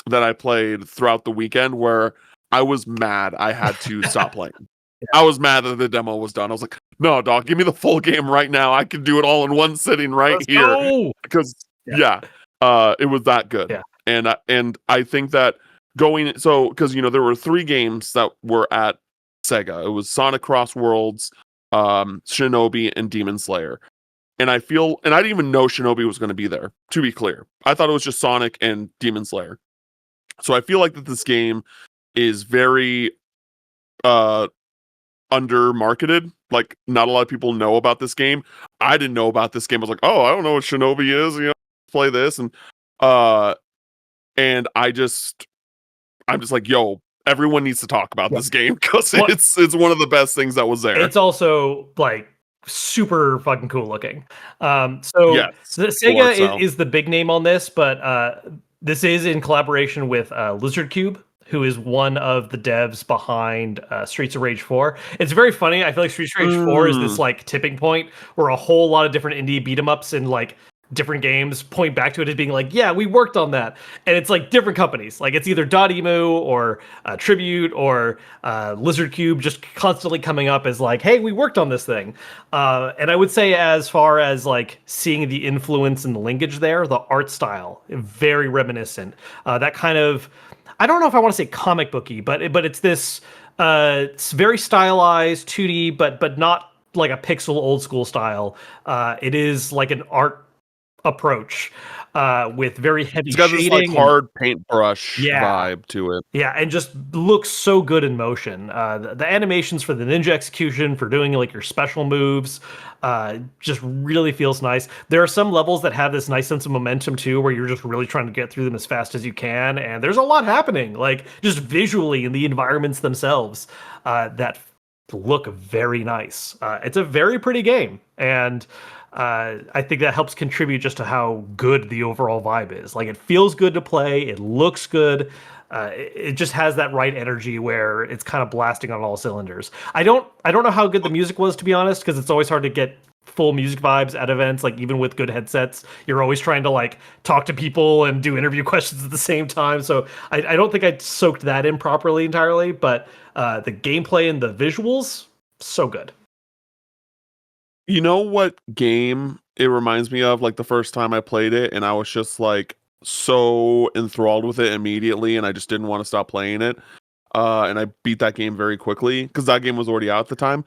Speaker 1: that I played throughout the weekend where I was mad I had to stop playing. I was mad that the demo was done. I was like, no, dog, give me the full game right now. I can do it all in one sitting right
Speaker 2: Let's
Speaker 1: here.
Speaker 2: go!
Speaker 1: Because it was that good.
Speaker 2: Yeah.
Speaker 1: And I think that because there were 3 games that were at Sega. It was Sonic Cross Worlds, Shinobi, and Demon Slayer. And I didn't even know Shinobi was going to be there, to be clear. I thought it was just Sonic and Demon Slayer. So I feel like that this game is very under marketed. Like, not a lot of people know about this game. I didn't know about this game. I was like, oh, I don't know what Shinobi is, play this. And I'm just like, yo, everyone needs to talk about this game because it's one of the best things that was there.
Speaker 2: It's also like super fucking cool looking. So
Speaker 1: Yes,
Speaker 2: the Sega is the big name on this, but this is in collaboration with Lizard Cube, who is one of the devs behind Streets of Rage 4. It's very funny. I feel like Streets of Rage 4 is this like tipping point where a whole lot of different indie beat 'em ups and like different games point back to it as being like, yeah, we worked on that. And it's like different companies. Like it's either Dotemu or Tribute or Lizard Cube just constantly coming up as like, hey, we worked on this thing. And I would say as far as like seeing the influence and the linkage there, the art style, very reminiscent. That kind of, I don't know if I want to say comic booky, but it's this it's very stylized 2D, but not like a pixel old school style. It is like an art approach with very heavy
Speaker 1: it's got
Speaker 2: shading,
Speaker 1: this like hard paintbrush
Speaker 2: Yeah.
Speaker 1: vibe to it.
Speaker 2: yeah, and just looks so good in motion. The animations for the ninja execution, for doing like your special moves, just really feels nice. There are some levels that have this nice sense of momentum too, where you're just really trying to get through them as fast as you can, and there's a lot happening, like just visually in the environments themselves, that look very nice. It's a very pretty game, and I think that helps contribute just to how good the overall vibe is. Like it feels good to play, it looks good. It just has that right energy where it's kind of blasting on all cylinders. I don't know how good the music was, to be honest, because it's always hard to get full music vibes at events. Like even with good headsets, you're always trying to like talk to people and do interview questions at the same time. So I don't think I soaked that in properly entirely. But the gameplay and the visuals, so good.
Speaker 1: You know what game it reminds me of? Like the first time I played it, and I was just like so enthralled with it immediately, and I just didn't want to stop playing it. And I beat that game very quickly because that game was already out at the time.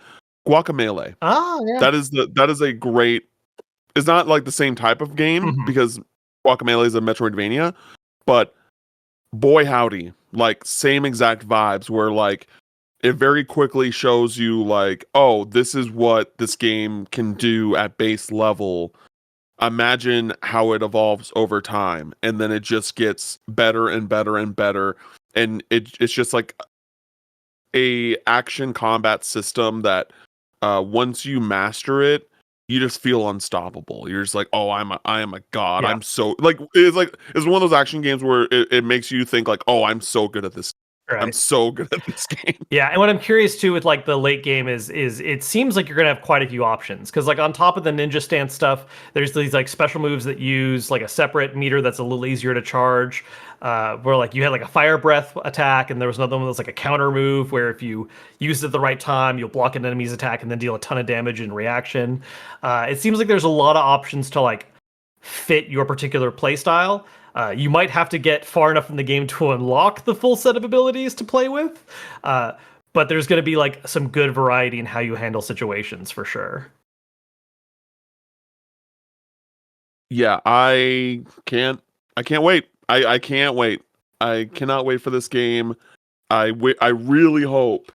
Speaker 1: Guacamelee.
Speaker 2: Oh yeah.
Speaker 1: That is a great. It's not like the same type of game because Guacamelee is a Metroidvania, but boy howdy, like same exact vibes where like it very quickly shows you like, oh, this is what this game can do at base level. Imagine how it evolves over time, and then it just gets better and better and better, and it's just like a action combat system that once you master it, you just feel unstoppable. You're just like, oh, I am a god.
Speaker 2: Yeah.
Speaker 1: I'm so like it's one of those action games where it makes you think like, oh, I'm so good at this.
Speaker 2: Right.
Speaker 1: I'm so good at this game.
Speaker 2: Yeah, and what I'm curious too with like the late game is it seems like you're gonna have quite a few options, because like on top of the ninja stance stuff, there's these like special moves that use like a separate meter that's a little easier to charge. Where like you had like a fire breath attack, and there was another one that was like a counter move where if you use it at the right time, you'll block an enemy's attack and then deal a ton of damage in reaction. It seems like there's a lot of options to like fit your particular playstyle. You might have to get far enough in the game to unlock the full set of abilities to play with, but there's going to be like some good variety in how you handle situations for sure.
Speaker 1: Yeah, I can't wait. I can't wait. I cannot wait for this game. I really hope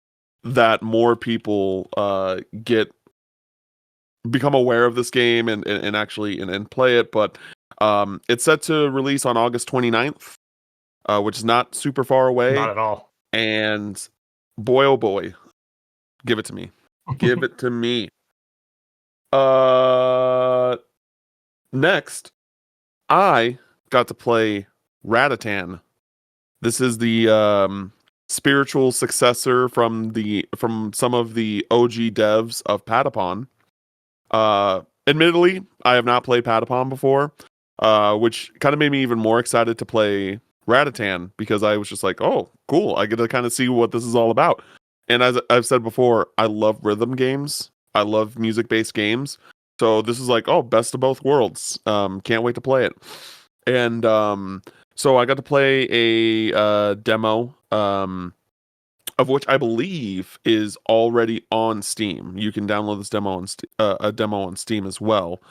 Speaker 1: that more people become aware of this game and actually and play it. But it's set to release on August 29th, which is not super far away.
Speaker 2: Not at all.
Speaker 1: And boy, oh boy, give it to me. Give it to me. Next, I got to play Ratatan. This is the spiritual successor from some of the OG devs of Patapon. Admittedly, I have not played Patapon before, which kind of made me even more excited to play Ratatan because I was just like, oh, cool. I get to kind of see what this is all about. And as I've said before, I love rhythm games. I love music-based games. So this is like, oh, best of both worlds. Can't wait to play it. And so I got to play a demo of which I believe is already on Steam. You can download this demo on a demo on Steam as well.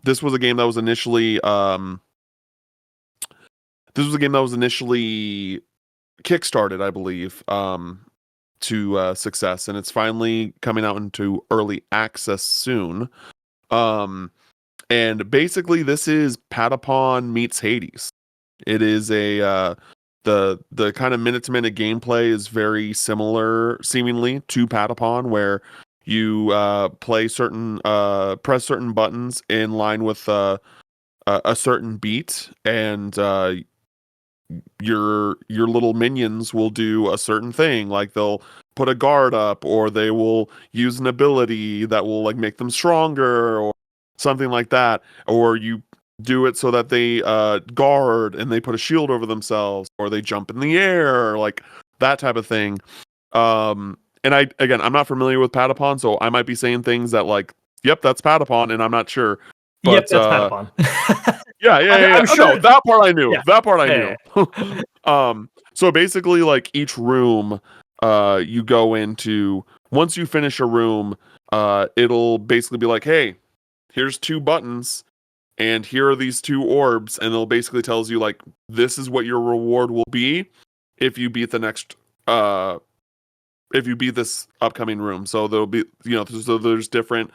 Speaker 1: This was a game that was initially kickstarted, I believe, to success, and it's finally coming out into early access soon. And basically, this is Patapon meets Hades. It is a the kind of minute to minute gameplay is very similar, seemingly, to Patapon, where you press certain buttons in line with a certain beat, and your little minions will do a certain thing, like they'll put a guard up, or they will use an ability that will like make them stronger, or something like that, or you do it so that they guard and they put a shield over themselves, or they jump in the air, like that type of thing. And I'm not familiar with Patapon, so I might be saying things that like, yep, that's Patapon, and I'm not sure.
Speaker 2: Yep,
Speaker 1: But
Speaker 2: that's Patapon.
Speaker 1: yeah.
Speaker 2: I'm
Speaker 1: Oh,
Speaker 2: sure.
Speaker 1: no, that part I knew.
Speaker 2: Yeah.
Speaker 1: That part I
Speaker 2: Yeah.
Speaker 1: knew. So basically, like each room, you go into. Once you finish a room, it'll basically be like, hey, here's 2 buttons, and here are these 2 orbs, and it'll basically tells you like this is what your reward will be if you beat the next if you beat this upcoming room. So there'll be, so there's different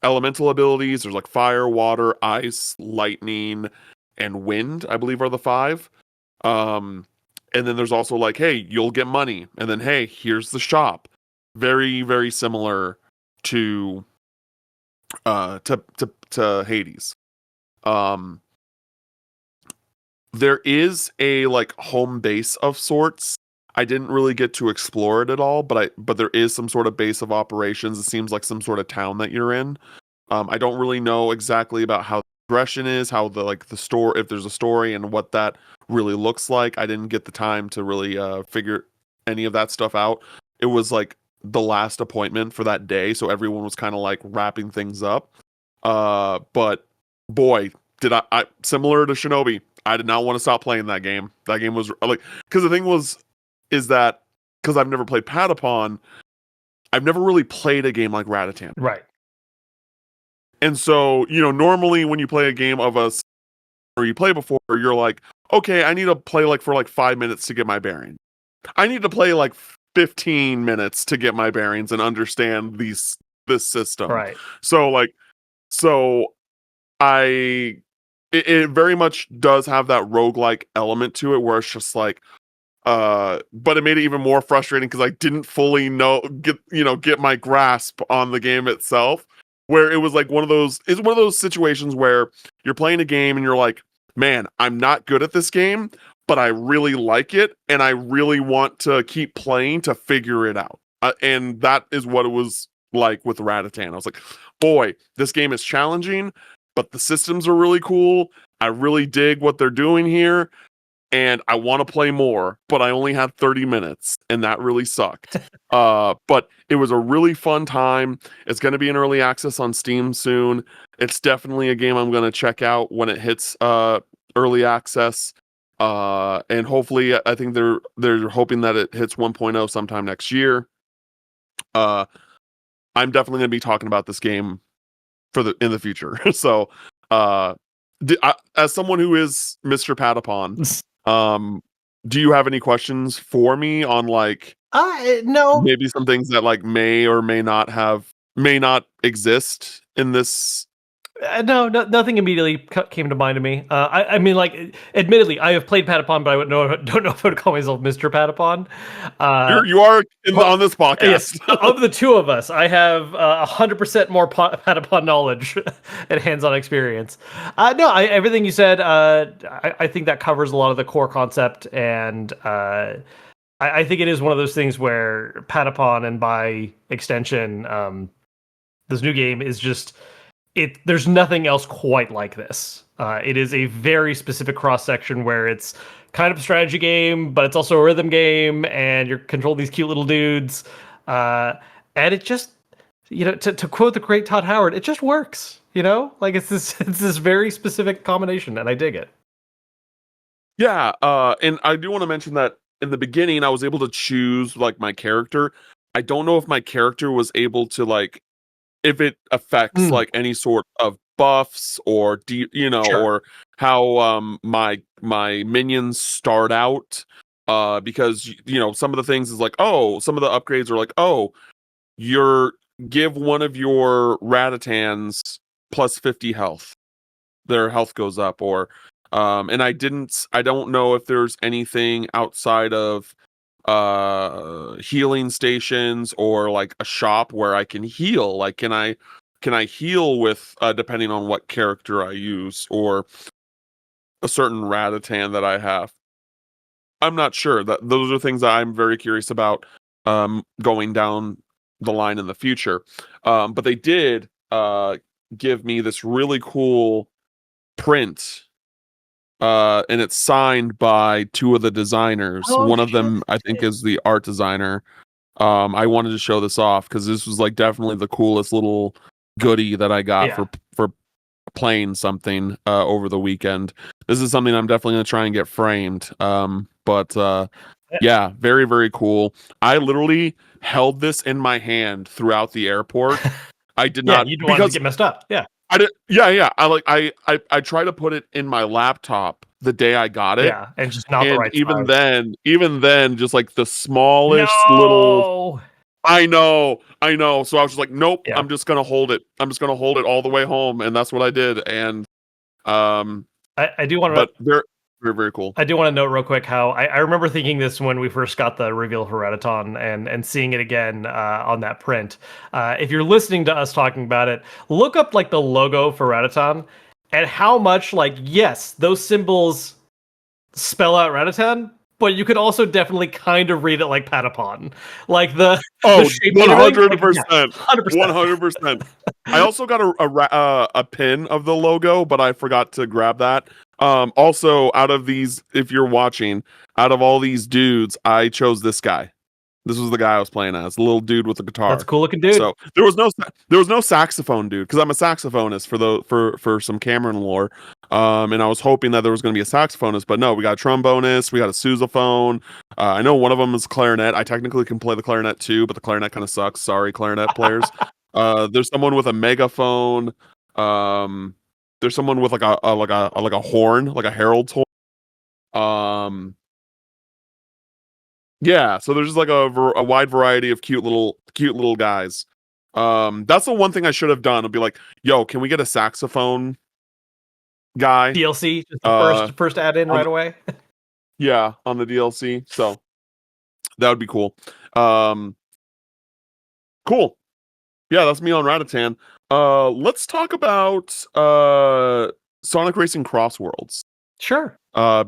Speaker 1: elemental abilities. There's like fire, water, ice, lightning, and wind, I believe, are the 5. And then there's also like, hey, you'll get money, and then hey, here's the shop. Very, very similar to to Hades. Um, there is a like home base of sorts. I didn't really get to explore it at all, but there is some sort of base of operations. It seems like some sort of town that you're in. I don't really know exactly about how the progression is, how the store, if there's a story, and what that really looks like. I didn't get the time to really figure any of that stuff out. It was like the last appointment for that day, so everyone was kind of like wrapping things up. But boy, did I similar to Shinobi, I did not want to stop playing that game. That game was like, because the thing is that because I've never played Patapon, I've never really played a game like Ratatan.
Speaker 2: Right.
Speaker 1: And so, normally when you play a game of us or you play before, you're like, okay, I need to play like for like 5 minutes to get my bearing. I need to play like 15 minutes to get my bearings and understand this system.
Speaker 2: Right.
Speaker 1: So it very much does have that roguelike element to it where it's just like, but it made it even more frustrating because I didn't fully get my grasp on the game itself. Where it was like it's one of those situations where you're playing a game and you're like, man, I'm not good at this game, but I really like it and I really want to keep playing to figure it out. And that is what it was like with Ratatan. I was like, boy, this game is challenging, but the systems are really cool. I really dig what they're doing here, and I want to play more, but I only had 30 minutes, and that really sucked. But it was a really fun time. It's going to be in early access on Steam soon. It's definitely a game I'm going to check out when it hits early access. And hopefully, I think they're hoping that it hits 1.0 sometime next year. I'm definitely going to be talking about this game in the future. So, as someone who is Mr. Patapon, do you have any questions for me on like
Speaker 2: no.
Speaker 1: maybe some things that like may or may not exist in this
Speaker 2: Nothing immediately came to mind to me. I mean, like, admittedly, I have played Patapon, but don't know if I would call myself Mr. Patapon.
Speaker 1: You are
Speaker 2: Well,
Speaker 1: on this
Speaker 2: yes,
Speaker 1: podcast.
Speaker 2: of the two of us, I have 100% more Patapon knowledge and hands-on experience. No, everything you said, I think that covers a lot of the core concept, and I think it is one of those things where Patapon, and by extension, this new game is just it. There's nothing else quite like this. It is a very specific cross section where it's kind of a strategy game, but it's also a rhythm game, and you're controlling these cute little dudes. Uh, and it just, to quote the great Todd Howard, it just works. Like it's this very specific combination, and I dig it.
Speaker 1: Yeah, and I do want to mention that in the beginning I was able to choose like my character. I don't know if my character was able to like if it affects
Speaker 2: Mm,
Speaker 1: like any sort of buffs or
Speaker 2: sure.
Speaker 1: or how my minions start out because some of the things is like, oh, some of the upgrades are like, oh, you're give one of your ratatans plus 50 health, their health goes up, or and I don't know if there's anything outside of healing stations or like a shop where I can heal. Like can I heal with depending on what character I use or a certain ratatan that I have. I'm not sure. That those are things that I'm very curious about going down the line in the future. But they did give me this really cool print, and it's signed by two of the designers.
Speaker 2: Oh
Speaker 1: One of
Speaker 2: shit!
Speaker 1: them I think is the art designer. I wanted to show this off because this was like definitely the coolest little goodie that I got
Speaker 2: Yeah.
Speaker 1: for playing something over the weekend. This is something I'm definitely gonna try and get framed. But yeah, very very cool. I literally held this in my hand throughout the airport. I did
Speaker 2: Yeah,
Speaker 1: not
Speaker 2: you don't want it to
Speaker 1: because
Speaker 2: get messed up. Yeah.
Speaker 1: I did. Yeah, yeah. I try to put it in my laptop the day I got it,
Speaker 2: Yeah, and just not the
Speaker 1: and
Speaker 2: right size.
Speaker 1: even then, just like the smallest little.
Speaker 2: No.
Speaker 1: I know. So I was just like, nope.
Speaker 2: Yeah,
Speaker 1: I'm just gonna hold it. I'm just gonna hold it all the way home, and that's what I did. And um,
Speaker 2: I do want to.
Speaker 1: but they're very very cool.
Speaker 2: I do want to note real quick how I remember thinking this when we first got the reveal for Rataton, and seeing it again on that print. If you're listening to us talking about it, look up like the logo for Rataton and how much like yes, those symbols spell out Ratatan, but you could also definitely kind of read it like Patapon, like the
Speaker 1: Oh,
Speaker 2: shape and everything. Like yeah,
Speaker 1: 100%.
Speaker 2: 100%.
Speaker 1: 100%. I also got a pin of the logo, but I forgot to grab that. Also, out of these, if you're watching, out of all these dudes, I chose this guy. This was the guy I was playing as, the little dude with the
Speaker 2: That's a
Speaker 1: guitar.
Speaker 2: cool looking dude.
Speaker 1: So there was no saxophone dude because I'm a saxophonist for some Cameron lore. And I was hoping that there was going to be a saxophonist, but no, we got a trombonist, we got a sousaphone. I know one of them is clarinet. I technically can play the clarinet too, but the clarinet kind of sucks. Sorry, clarinet players. There's someone with a megaphone. Um, there's someone with like a horn, like a herald's horn. Um, yeah, so there's just like a wide variety of cute little guys. That's the one thing I should have done. I'd be like, "Yo, can we get a saxophone guy?"
Speaker 2: DLC, just the
Speaker 1: Uh,
Speaker 2: first add in
Speaker 1: on
Speaker 2: right
Speaker 1: the,
Speaker 2: away.
Speaker 1: yeah, on the DLC. So that would be cool. Um, cool. Yeah, that's me on Ratatan. Let's talk about Sonic Racing Cross Worlds.
Speaker 2: Sure.
Speaker 1: Uh,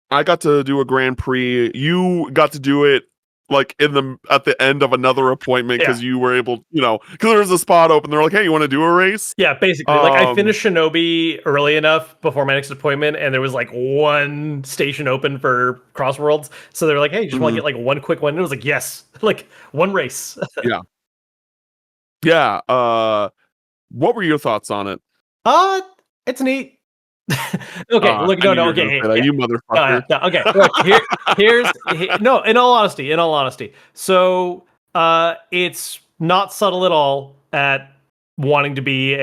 Speaker 1: I got to do a Grand Prix. You got to do it like at the end of another appointment
Speaker 2: Yeah.
Speaker 1: because you were able, because there was a spot open. They're like, "Hey, you want to do a race?"
Speaker 2: Yeah, basically, like I
Speaker 1: Um,
Speaker 2: finished Shinobi early enough before my next appointment, and there was like one station open for Crossworlds. So they were like, "Hey, you just want to
Speaker 1: mhm,
Speaker 2: get like one quick one?" And it was like, "Yes, like one race."
Speaker 1: yeah, yeah. What were your thoughts on it?
Speaker 2: uh, it's neat. Okay, look,
Speaker 1: I
Speaker 2: no,
Speaker 1: knew you
Speaker 2: no,
Speaker 1: were gonna
Speaker 2: okay,
Speaker 1: say that,
Speaker 2: yeah,
Speaker 1: you
Speaker 2: no, yeah,
Speaker 1: motherfucker.
Speaker 2: no, okay. Look, no. In all honesty, so it's not subtle at all at wanting to be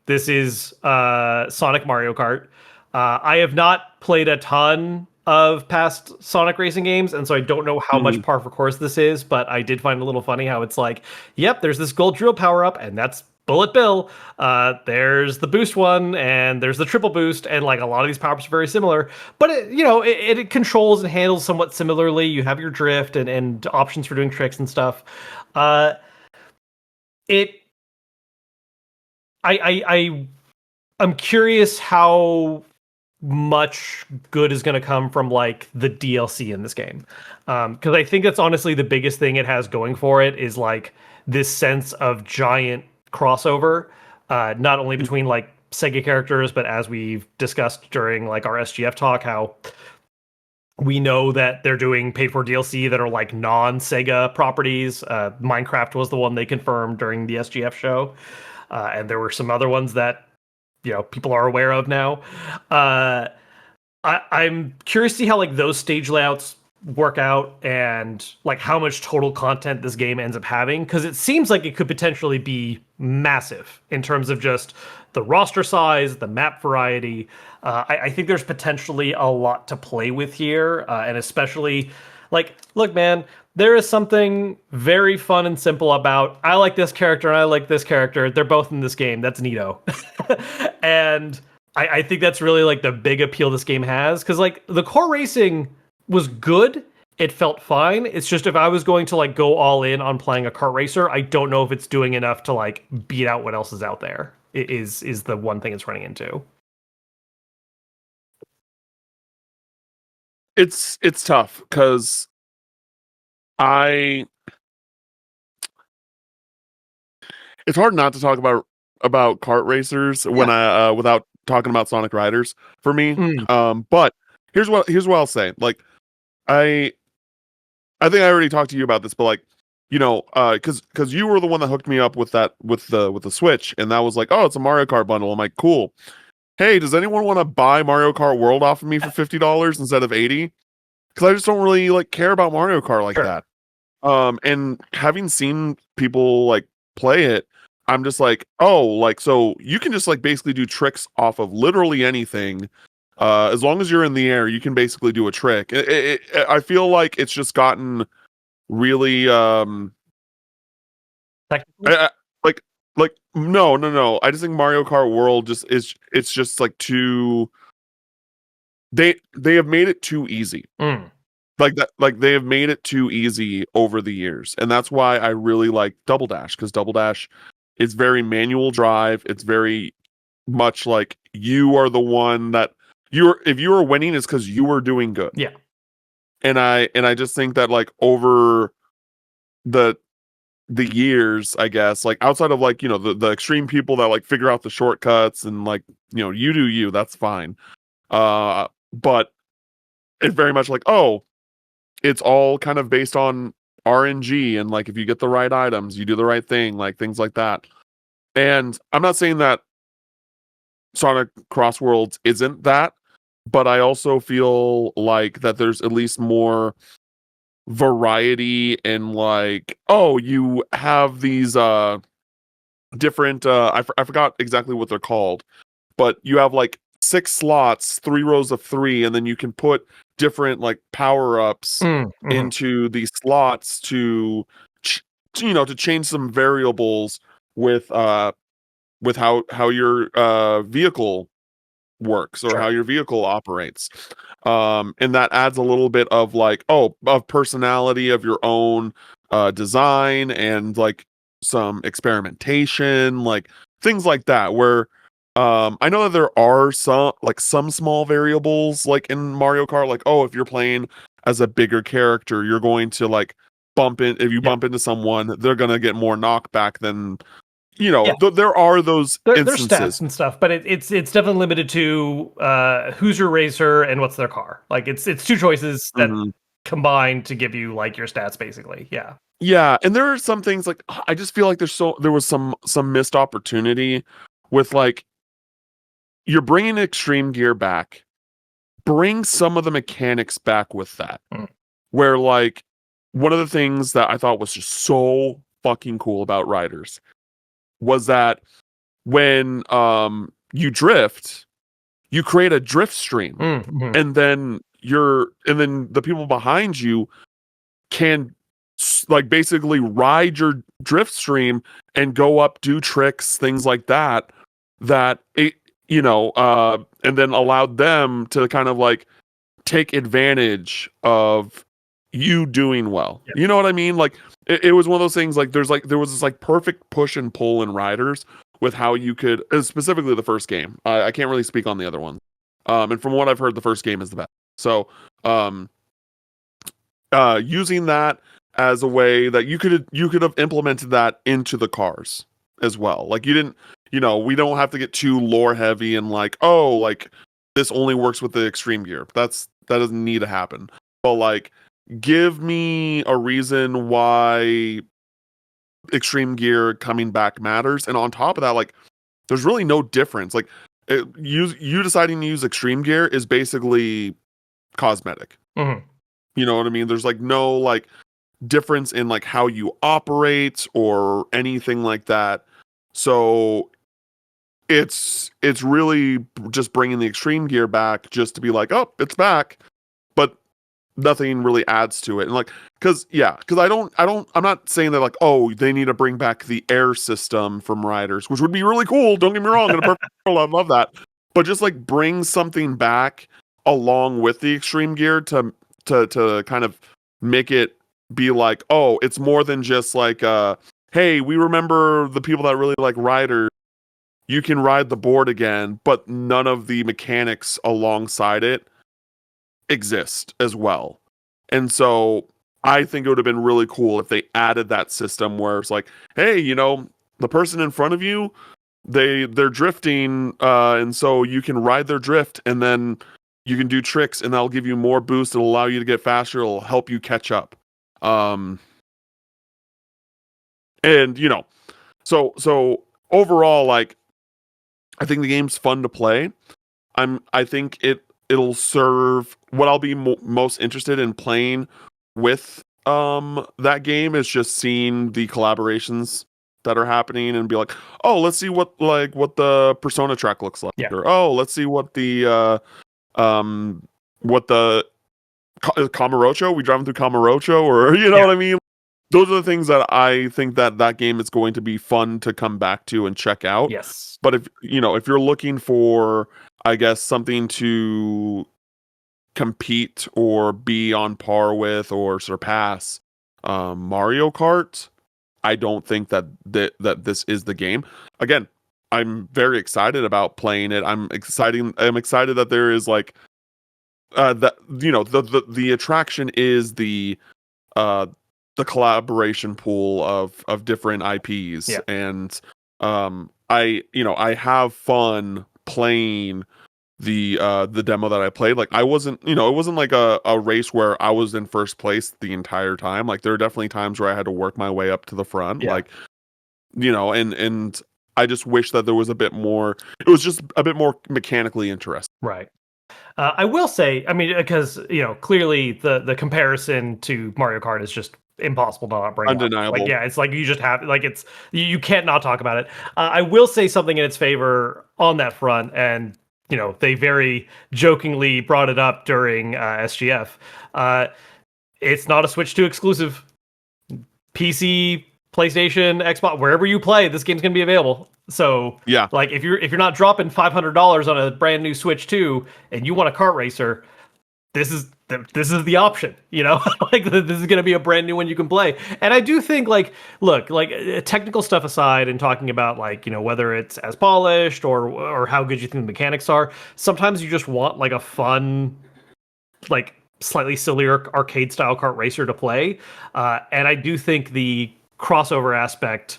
Speaker 2: this is Sonic Mario Kart. I have not played a ton of past Sonic racing games, and so I don't know how much
Speaker 1: Mhm,
Speaker 2: par for course this is, but I did find it a little funny how it's like, yep, there's this gold drill power up, and that's Bullet Bill, there's the boost one, and there's the triple boost, and like a lot of these power-ups are very similar. But it controls and handles somewhat similarly. You have your drift and options for doing tricks and stuff. Uh, it, I'm curious how much good is going to come from like the DLC in this game, because I think that's honestly the biggest thing it has going for it is like this sense of giant crossover, not only between like Sega characters, but as we've discussed during like our SGF talk, how we know that they're doing paid for DLC that are like non-Sega properties. Minecraft was the one they confirmed during the SGF show, and there were some other ones that people are aware of now. I'm curious to see how like those stage layouts work out and like how much total content this game ends up having, because it seems like it could potentially be massive in terms of just the roster size, the map variety. I think there's potentially a lot to play with here, and especially like, look, man, there is something very fun and simple about I like this character and I like this character. They're both in this game. That's neato. And I think that's really like the big appeal this game has, because like the core racing was good. It felt fine. It's just if I was going to like go all in on playing a kart racer, I don't know if it's doing enough to like beat out what else is out there. It is the one thing it's running into.
Speaker 1: It's tough because I it's hard not to talk about kart racers when I without talking about Sonic Riders for me. But here's what I'll say. Like I think I already talked to you about this, but like because you were the one that hooked me up with that with the Switch, and that was like, oh, it's a Mario Kart bundle. I'm like, cool. Hey, does anyone want to buy Mario Kart World off of me for $50 instead of 80? Because I just don't really like care about Mario Kart like
Speaker 2: Sure.
Speaker 1: that. And having seen people like play it, I'm just like, oh, like so you can just like basically do tricks off of literally anything. As long as you're in the air, you can basically do a trick. I feel like it's just gotten really
Speaker 2: Technically?
Speaker 1: I, like no. I just think Mario Kart World just is it's just like too they have made it too easy. Like that, like they have made it too easy over the years, and that's why I really like Double Dash, because Double Dash is very manual drive. It's very much like you are the one that you're if you are winning is because you are doing good.
Speaker 2: Yeah.
Speaker 1: And I just think that like over the years, I guess, like outside of like the extreme people that like figure out the shortcuts and like you do you, that's fine. But it's very much like, oh, it's all kind of based on RNG, and like if you get the right items, you do the right thing, like things like that. And I'm not saying that Sonic Cross Worlds isn't that, but I also feel like that there's at least more variety in like, oh, you have these different I forgot exactly what they're called, but you have like 6 slots, 3 rows of 3, and then you can put different like power-ups into these slots to to change some variables with how your vehicle works or
Speaker 2: Sure.
Speaker 1: how your vehicle operates. And that adds a little bit of like, oh, of personality of your own design, and like some experimentation, like things like that, where I know that there are some small variables like in Mario Kart, like, oh, if you're playing as a bigger character, you're going to like bump in if you
Speaker 2: Yeah.
Speaker 1: bump into someone, they're gonna get more knockback than
Speaker 2: Yeah.
Speaker 1: there are those
Speaker 2: There's stats
Speaker 1: instances.
Speaker 2: and stuff, but it's definitely limited to who's your racer and what's their car. Like it's two choices that
Speaker 1: Mhm.
Speaker 2: combine to give you like your stats, basically. Yeah.
Speaker 1: Yeah, and there are some things like I just feel like there was some missed opportunity with like you're bringing extreme gear back, bring some of the mechanics back with that. Where like one of the things that I thought was just so fucking cool about Riders was that when you drift, you create a drift stream, and then the people behind you can like basically ride your drift stream and go up, do tricks, things like that. That it, and then allowed them to kind of like take advantage of you doing well.
Speaker 2: Yeah.
Speaker 1: You know what I mean? Like it was one of those things. Like there was this like perfect push and pull in riders with how you could, specifically the first game. I can't really speak on the other ones. And from what I've heard, the first game is the best. So, using that as a way that you could have implemented that into the cars as well. Like you didn't, we don't have to get too lore heavy and like, oh, like this only works with the extreme gear. That doesn't need to happen. But like, give me a reason why extreme gear coming back matters, and on top of that, like, there's really no difference. Like, you deciding to use extreme gear is basically cosmetic.
Speaker 2: Mm-hmm.
Speaker 1: You know what I mean? There's like no like difference in like how you operate or anything like that. So it's really just bringing the extreme gear back just to be like, oh, it's back, but nothing really adds to it. And like, because I'm not saying that like, oh, they need to bring back the air system from riders, which would be really cool. Don't get me wrong, in a perfect world, I'd love that. But just like bring something back along with the extreme gear to kind of make it be like, oh, it's more than just like, hey, we remember the people that really like riders. You can ride the board again, but none of the mechanics alongside it exist as well. And so I think it would have been really cool if they added that system where it's like, hey, the person in front of you, they're drifting, and so you can ride their drift and then you can do tricks and that'll give you more boost. It'll allow you to get faster. It'll help you catch up. And so overall, like, I think the game's fun to play. I think it'll serve what I'll be most interested in playing with that game is just seeing the collaborations that are happening and be like, oh, let's see what the Persona track looks like, or oh, let's see what the Kamurocho, we driving through Kamurocho, or what I mean. Those are the things that I think that game is going to be fun to come back to and check out.
Speaker 2: Yes.
Speaker 1: But if you're looking for, I guess, something to compete or be on par with or surpass Mario Kart, I don't think that this is the game. Again, I'm very excited about playing it. I'm excited that there is like that the attraction is the collaboration pool of different IPs.
Speaker 2: Yeah.
Speaker 1: And I have fun playing the demo that I played. Like, I wasn't, it wasn't like a race where I was in first place the entire time. Like, there are definitely times where I had to work my way up to the front.
Speaker 2: Yeah.
Speaker 1: Like, and I just wish that there was a bit more, it was just a bit more mechanically interesting.
Speaker 2: Right. I will say, I mean, because clearly the comparison to Mario Kart is just impossible to not bring
Speaker 1: Undeniable.
Speaker 2: up. Like, yeah, it's like you just have, like, it's you can't not talk about it. I will say something in its favor on that front, and they very jokingly brought it up during SGF. It's not a Switch 2 exclusive. PC, PlayStation, Xbox, wherever you play, this game's gonna be available. So
Speaker 1: yeah,
Speaker 2: like if you're not dropping $500 on a brand new Switch 2 and you want a kart racer, this is the option. Like, this is going to be a brand new one you can play. And I do think, like, look, like, technical stuff aside and talking about, like, whether it's as polished or how good you think the mechanics are, sometimes you just want like a fun, like, slightly sillier arcade style kart racer to play. And I do think the crossover aspect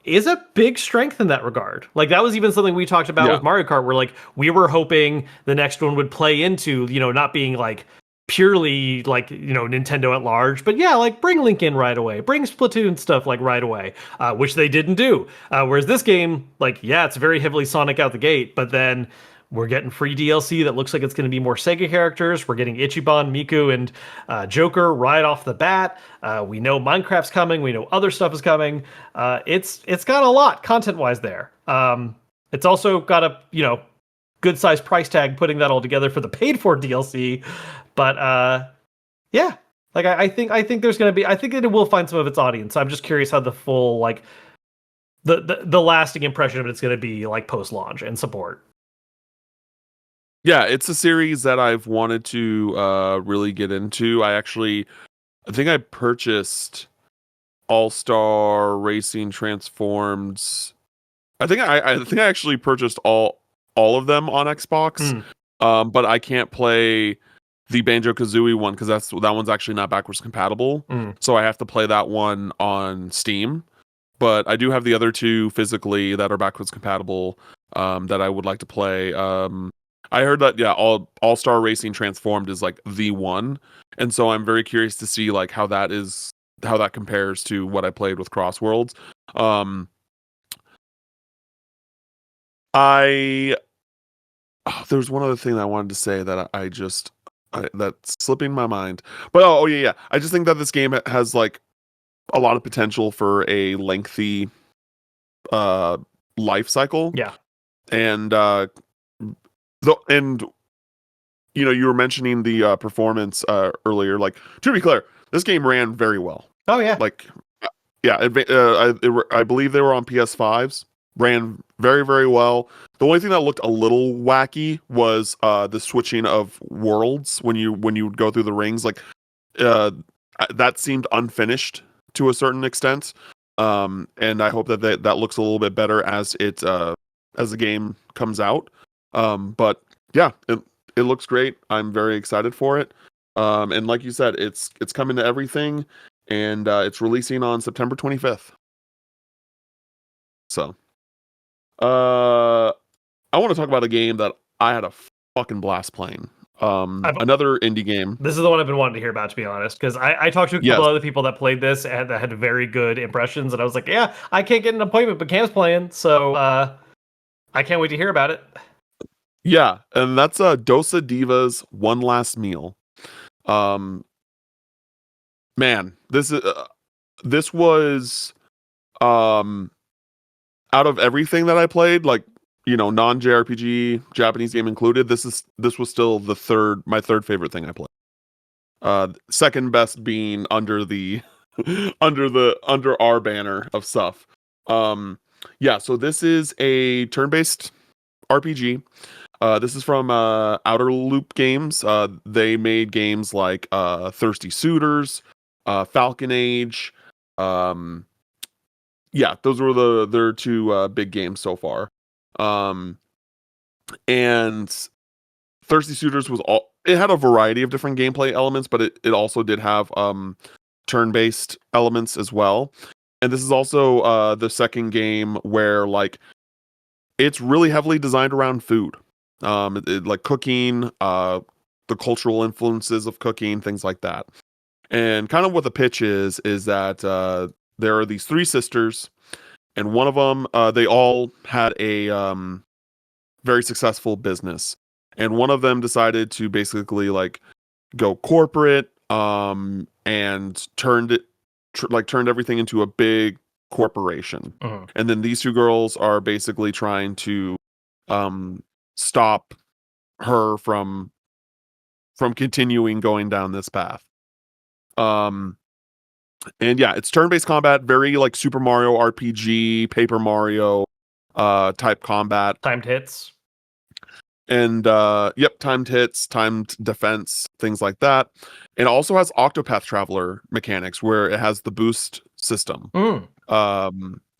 Speaker 2: is a big strength in that regard. Like, that was even something we talked about with Mario Kart, where like we were hoping the next one would play into, not being like purely like, Nintendo at large, but yeah, like bring Link in right away, bring Splatoon stuff like right away, which they didn't do. Whereas this game, like, yeah, it's very heavily Sonic out the gate, but then we're getting free DLC that looks like it's going to be more Sega characters. We're getting Ichiban, Miku, and Joker right off the bat. We know Minecraft's coming. We know other stuff is coming. It's got a lot content-wise there. It's also got a good-sized price tag putting that all together for the paid-for DLC. But yeah, Like I think there's gonna be I think that it will find some of its audience. I'm just curious how the full like the lasting impression of it's gonna be like post launch and support.
Speaker 1: Yeah, it's a series that I've wanted to really get into. I think I purchased All Star Racing Transformed. I think I actually purchased all of them on Xbox.
Speaker 2: Mm.
Speaker 1: But I can't play the Banjo-Kazooie one because that one's actually not backwards compatible.
Speaker 2: Mm.
Speaker 1: So I have to play that one on Steam. But I do have the other two physically that are backwards compatible that I would like to play. I heard that All Star Racing Transformed is like the one, and so I'm very curious to see like how that compares to what I played with Cross Worlds. I There's one other thing that I wanted to say that that's slipping my mind. But yeah. I just think that this game has like a lot of potential for a lengthy uh life cycle.
Speaker 2: Yeah.
Speaker 1: And and you were mentioning the performance earlier. Like, to be clear, this game ran very well.
Speaker 2: Oh yeah.
Speaker 1: Like, yeah, I believe they were on PS5s. Ran very, very well. The only thing that looked a little wacky was the switching of worlds when you would go through the rings. Like, uh, that seemed unfinished to a certain extent. And I hope that looks a little bit better as the game comes out. But yeah, it looks great. I'm very excited for it. And like you said, it's coming to everything, and it's releasing on September 25th. So, I want to talk about a game that I had a fucking blast playing. Another indie game.
Speaker 2: This is the one I've been wanting to hear about, to be honest, because I talked to a couple
Speaker 1: Yes.
Speaker 2: other people that played this and that had very good impressions, and I was like, yeah, I can't get an appointment, but Cam's playing, so I can't wait to hear about it.
Speaker 1: Yeah, and that's Dosa Diva's One Last Meal. Man, this was out of everything that I played, like, non JRPG Japanese game included, this was still my third favorite thing I played. Second best being under the under our banner of stuff. Yeah, so this is a turn-based RPG. This is from Outer Loop Games. They made games like Thirsty Suitors, Falcon Age. Yeah, those were their two big games so far. And Thirsty Suitors it had a variety of different gameplay elements, but it also did have turn-based elements as well. And this is also the second game where like it's really heavily designed around food. Like cooking, the cultural influences of cooking, things like that. And kind of what the pitch is that there are these three sisters, and one of them, they all had a very successful business, and one of them decided to basically like go corporate, and turned everything into a big corporation.
Speaker 2: Mhm.
Speaker 1: And then these two girls are basically trying to stop her from continuing going down this path. And yeah, it's turn-based combat, very like Super Mario RPG, Paper Mario type combat.
Speaker 2: Timed hits.
Speaker 1: And yep, timed hits, timed defense, things like that. It also has Octopath Traveler mechanics where it has the boost system.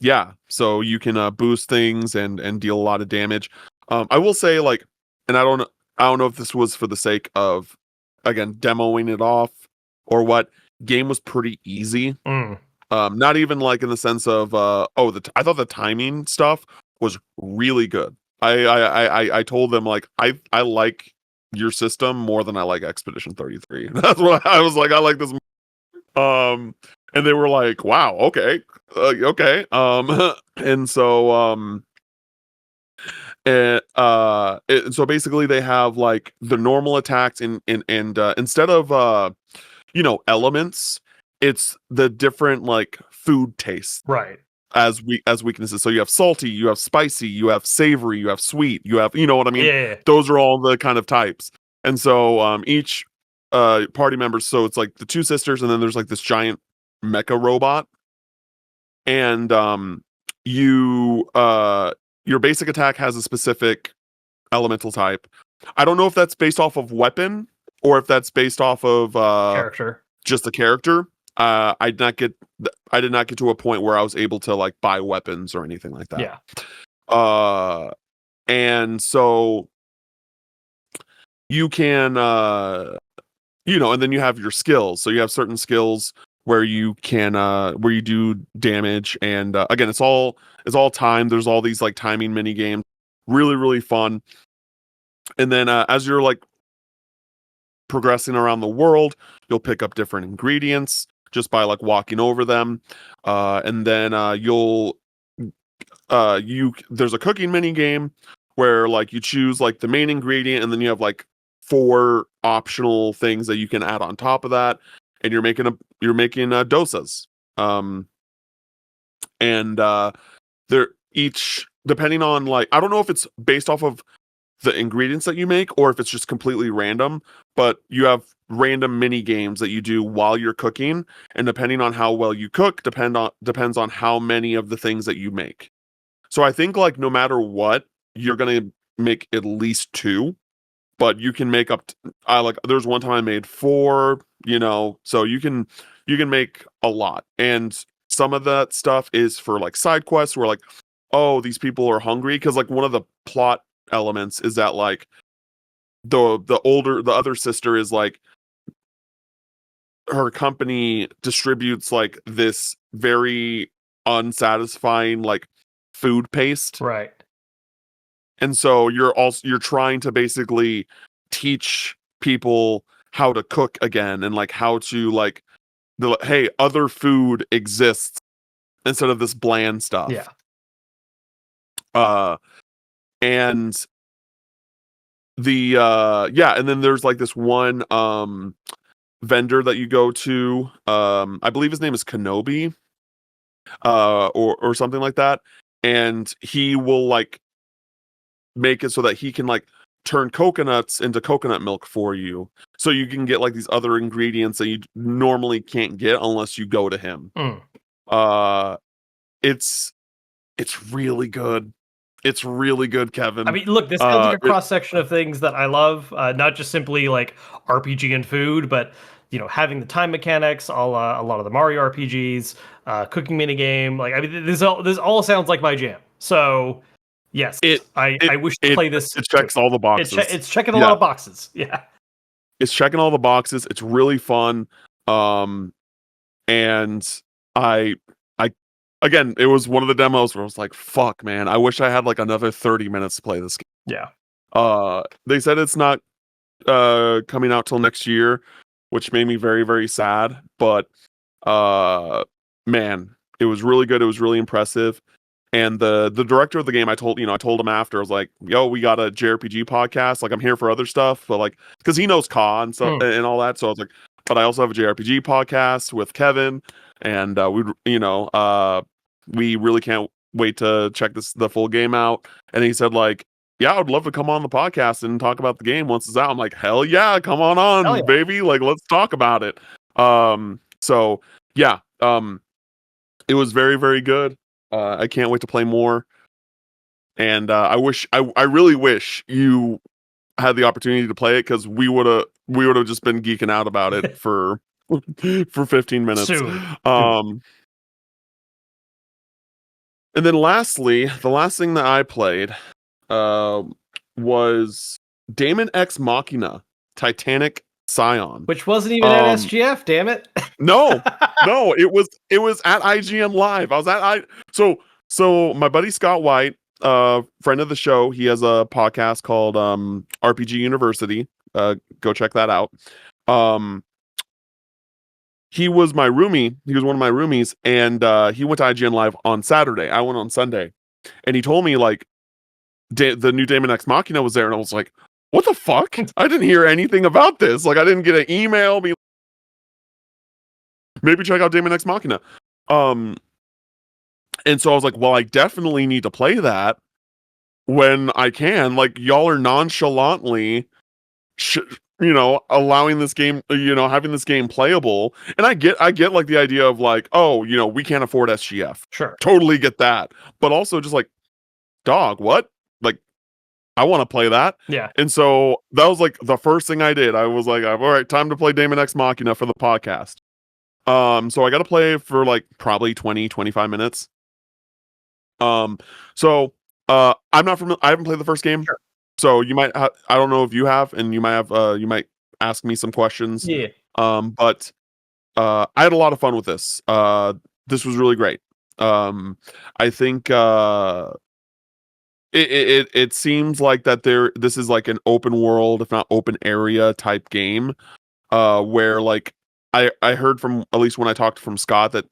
Speaker 1: Yeah, so you can boost things and deal a lot of damage. I will say, like, and I don't know if this was for the sake of, again, demoing it off or what. Game was pretty easy. Not even like in the sense of I thought the timing stuff was really good. I told them like I like your system more than I like Expedition 33. That's what I was like. I like this. And they were like, "Wow, okay, okay." And so so basically they have like the normal attacks and instead of elements, it's the different like food tastes
Speaker 2: Right.
Speaker 1: as weaknesses. So you have salty, you have spicy, you have savory, you have sweet, you have, you know what I mean?
Speaker 2: Yeah.
Speaker 1: Those are all the kind of types. And so each party members. So it's like the two sisters, and then there's like this giant mecha robot. And your basic attack has a specific elemental type. I don't know if that's based off of weapon or if that's based off of
Speaker 2: Character.
Speaker 1: just the character. I did not get to a point where I was able to like buy weapons or anything like that.
Speaker 2: Yeah.
Speaker 1: And so you can and then you have your skills. So you have certain skills where you can where you do damage, and again, it's all timed. There's all these like timing mini games, really really fun. And then as you're like progressing around the world, you'll pick up different ingredients just by like walking over them, and then there's a cooking mini game where like you choose like the main ingredient, and then you have like 4 optional things that you can add on top of that, and you're making dosas. And they're each, depending on like, I don't know if it's based off of the ingredients that you make or if it's just completely random, but you have random mini games that you do while you're cooking, and depending on how well you cook depends on how many of the things that you make. So I think like no matter what, you're gonna make at least 2, but you can make up there's one time I made 4, so you can make a lot. And some of that stuff is for like side quests where like, oh, these people are hungry, because like one of the plot elements is that like the other sister is like, her company distributes like this very unsatisfying like food paste.
Speaker 2: Right.
Speaker 1: And so you're trying to basically teach people how to cook again, and like how to like hey, other food exists instead of this bland stuff.
Speaker 2: Yeah.
Speaker 1: And and then there's like this one vendor that you go to. I believe his name is Kenobi, or something like that. And he will like make it so that he can like turn coconuts into coconut milk for you, so you can get like these other ingredients that you normally can't get unless you go to him. It's really good. It's really good, Kevin.
Speaker 2: I mean, look, this sounds like a cross section of things that I love, not just simply like RPG and food, but having the time mechanics, a lot of the Mario RPGs, cooking mini game. Like, I mean, this all sounds like my jam. So, yes, I wish to play this.
Speaker 1: It checks all the boxes.
Speaker 2: It's checking a lot of boxes. Yeah,
Speaker 1: it's checking all the boxes. It's really fun. And I again, it was one of the demos where I was like, fuck, man, I wish I had like another 30 minutes to play this game.
Speaker 2: Yeah.
Speaker 1: They said it's not coming out till next year, which made me very, very sad. But man, it was really good. It was really impressive. And the director of the game, I told him after, I was like, yo, we got a JRPG podcast. Like, I'm here for other stuff, but like, because he knows Ka and so and all that. So I was like, but I also have a JRPG podcast with Kevin, and we really can't wait to check the full game out. And he said like, yeah, I would love to come on the podcast and talk about the game once it's out. I'm like, hell yeah, come on, baby. Like, let's talk about it. So yeah, it was very, very good. I can't wait to play more. And I really wish you had the opportunity to play it, because we would have just been geeking out about it for 15 minutes.
Speaker 2: Soon.
Speaker 1: And then lastly, the last thing that I played was Daemon X Machina Titanic Scion,
Speaker 2: which wasn't even at SGF, damn it.
Speaker 1: No, it was at IGN Live. I was at so my buddy Scott White, friend of the show, he has a podcast called RPG University. Go check that out. He was my roomie. He was one of my roomies, and he went to IGN Live on Saturday. I went on Sunday, and he told me like the new Daemon X Machina was there, and I was like, what the fuck? I didn't hear anything about this. Like, I didn't get an email. Maybe check out Daemon X Machina. And so I was like, well, I definitely need to play that when I can. Like, y'all are nonchalantly allowing this game, having this game playable. And I get like the idea of like, oh, we can't afford SGF.
Speaker 2: Sure.
Speaker 1: Totally get that. But also just like, dog, what? Like, I want to play that.
Speaker 2: Yeah.
Speaker 1: And so that was like the first thing I did. I was like, all right, time to play Daemon X Machina for the podcast. So I got to play for like probably 20-25 minutes. So I'm not familiar. I haven't played the first game.
Speaker 2: Sure.
Speaker 1: So you might I don't know if you have, and you might ask me some questions.
Speaker 2: Yeah.
Speaker 1: But I had a lot of fun with this. This was really great. I think it seems like that this is like an open world, if not open area type game, where like I heard from, at least when I talked from Scott, that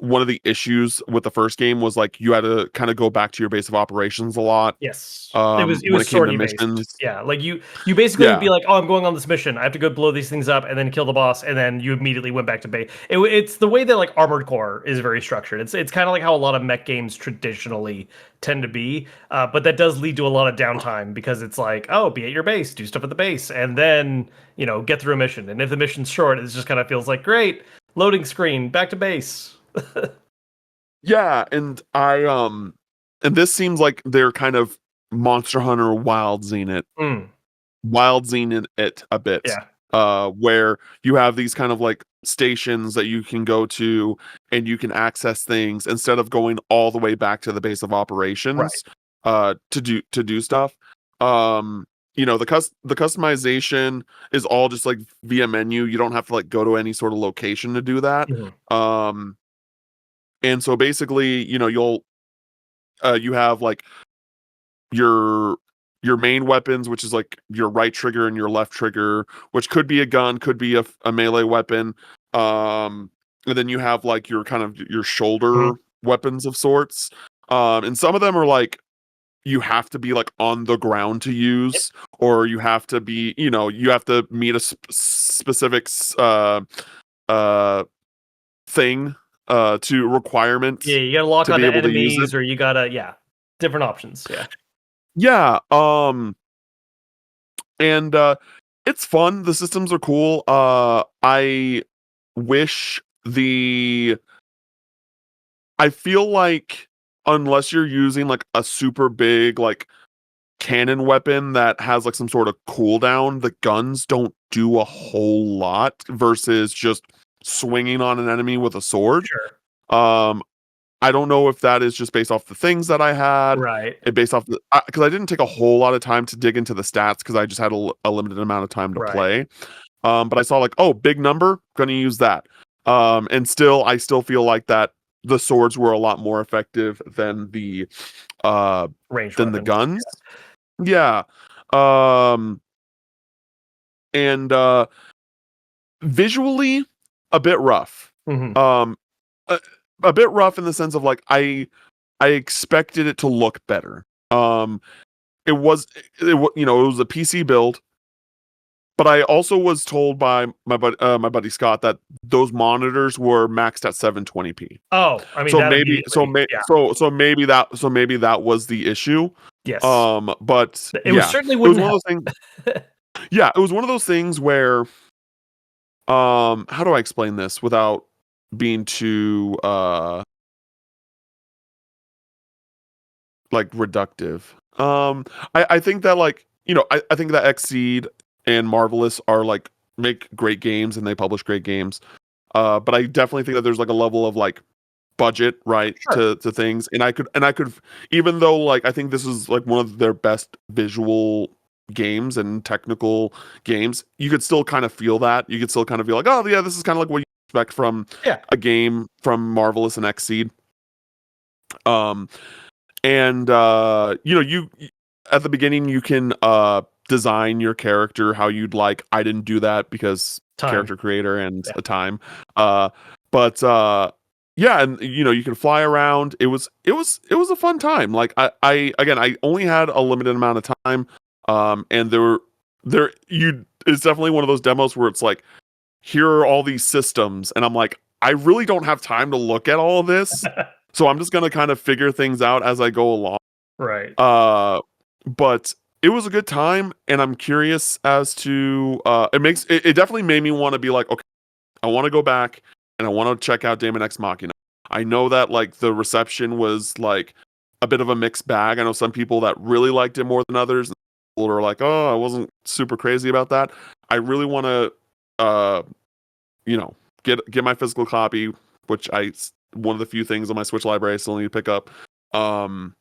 Speaker 1: one of the issues with the first game was like you had to kind of go back to your base of operations a lot.
Speaker 2: Yes. It
Speaker 1: When
Speaker 2: was
Speaker 1: it came to
Speaker 2: sortie based.
Speaker 1: missions.
Speaker 2: Yeah, like you basically would be
Speaker 1: Yeah.
Speaker 2: like, "Oh, I'm going on this mission. I have to go blow these things up and then kill the boss," and then you immediately went back to base. It's the way that like Armored Core is very structured. It's kind of like how a lot of mech games traditionally tend to be, but that does lead to a lot of downtime because it's like, "Oh, be at your base, do stuff at the base, and then get through a mission." And if the mission's short, it just kind of feels like, "Great, loading screen, back to base."
Speaker 1: Yeah, and and this seems like they're kind of Monster Hunter
Speaker 2: Mm,
Speaker 1: Wild Zine it a bit.
Speaker 2: yeah.
Speaker 1: Where you have these kind of like stations that you can go to and you can access things instead of going all the way back to the base of
Speaker 2: Right.
Speaker 1: operations to do stuff. The customization is all just like via menu. You don't have to like go to any sort of location to do that.
Speaker 2: Mhm.
Speaker 1: And so basically, you have like your main weapons, which is like your right trigger and your left trigger, which could be a gun, could be a melee weapon. And then you have like your kind of your shoulder
Speaker 2: Mhm.
Speaker 1: weapons of sorts. And some of them are like you have to be like on the ground to
Speaker 2: Yep.
Speaker 1: use, or you have to be, you have to meet a specific uh thing to
Speaker 2: Yeah,
Speaker 1: requirement
Speaker 2: you gotta lock
Speaker 1: to be
Speaker 2: onto
Speaker 1: able to use it.
Speaker 2: enemies, or you gotta, yeah, different options. Yeah.
Speaker 1: Yeah, and it's fun. The systems are cool. I wish I feel like unless you're using like a super big like cannon weapon that has like some sort of cooldown, the guns don't do a whole lot versus just swinging on an enemy with a sword.
Speaker 2: Sure.
Speaker 1: Um, I don't know if that is just based off the things that I had,
Speaker 2: Right.
Speaker 1: and based off the because I didn't take a whole lot of time to dig into the stats because I just had a limited amount of time to
Speaker 2: Right.
Speaker 1: play. But I saw like, oh, big number, gonna use that. And I still feel like that the swords were a lot more effective uh
Speaker 2: Ranged
Speaker 1: than the
Speaker 2: weapons.
Speaker 1: guns. Yeah. Um, and visually a bit rough.
Speaker 2: Mhm.
Speaker 1: Um, a, a bit rough in the sense of like I expected it to look better. It was it was a PC build, but I also was told by my buddy Scott that those monitors were maxed at 720p.
Speaker 2: Oh, I mean,
Speaker 1: So
Speaker 2: that
Speaker 1: maybe
Speaker 2: immediately, yeah.
Speaker 1: so maybe that was the issue.
Speaker 2: Yes.
Speaker 1: But
Speaker 2: It was
Speaker 1: yeah,
Speaker 2: certainly
Speaker 1: it was
Speaker 2: wouldn't
Speaker 1: one of
Speaker 2: help.
Speaker 1: those things. Yeah, it was one of those things where how do I explain this without being too like reductive? I think that like, I think that Xseed and Marvelous are like make great games and they publish great games. But I definitely think that there's like a level of like budget, right,
Speaker 2: Sure.
Speaker 1: to things. And I could, even though like I think this is like one of their best visual games and technical games, you could still kind of feel that. You could still kind of feel like, oh yeah, this is kind of like what you expect from
Speaker 2: Yeah.
Speaker 1: a game from Marvelous and Xseed. Um and you at the beginning you can design your character how you'd like. I didn't do that because
Speaker 2: Time.
Speaker 1: character creator and
Speaker 2: Yeah.
Speaker 1: a time. But yeah, and you can fly around. It was a fun time. Like I again, I only had a limited amount of time. And it's definitely one of those demos where it's like, here are all these systems, and I'm like, I really don't have time to look at all of this. So I'm just gonna kind of figure things out as I go along.
Speaker 2: Right.
Speaker 1: Uh, but it was a good time, and I'm curious as to it definitely made me want to be like, okay, I want to go back and I want to check out Daemon X Machina. I know that like the reception was like a bit of a mixed bag. I know some people that really liked it more than others. People are like, oh, I wasn't super crazy about that. I really want to, uh, you know, get my physical copy, which one of the few things on my Switch library I still need to pick up. Um,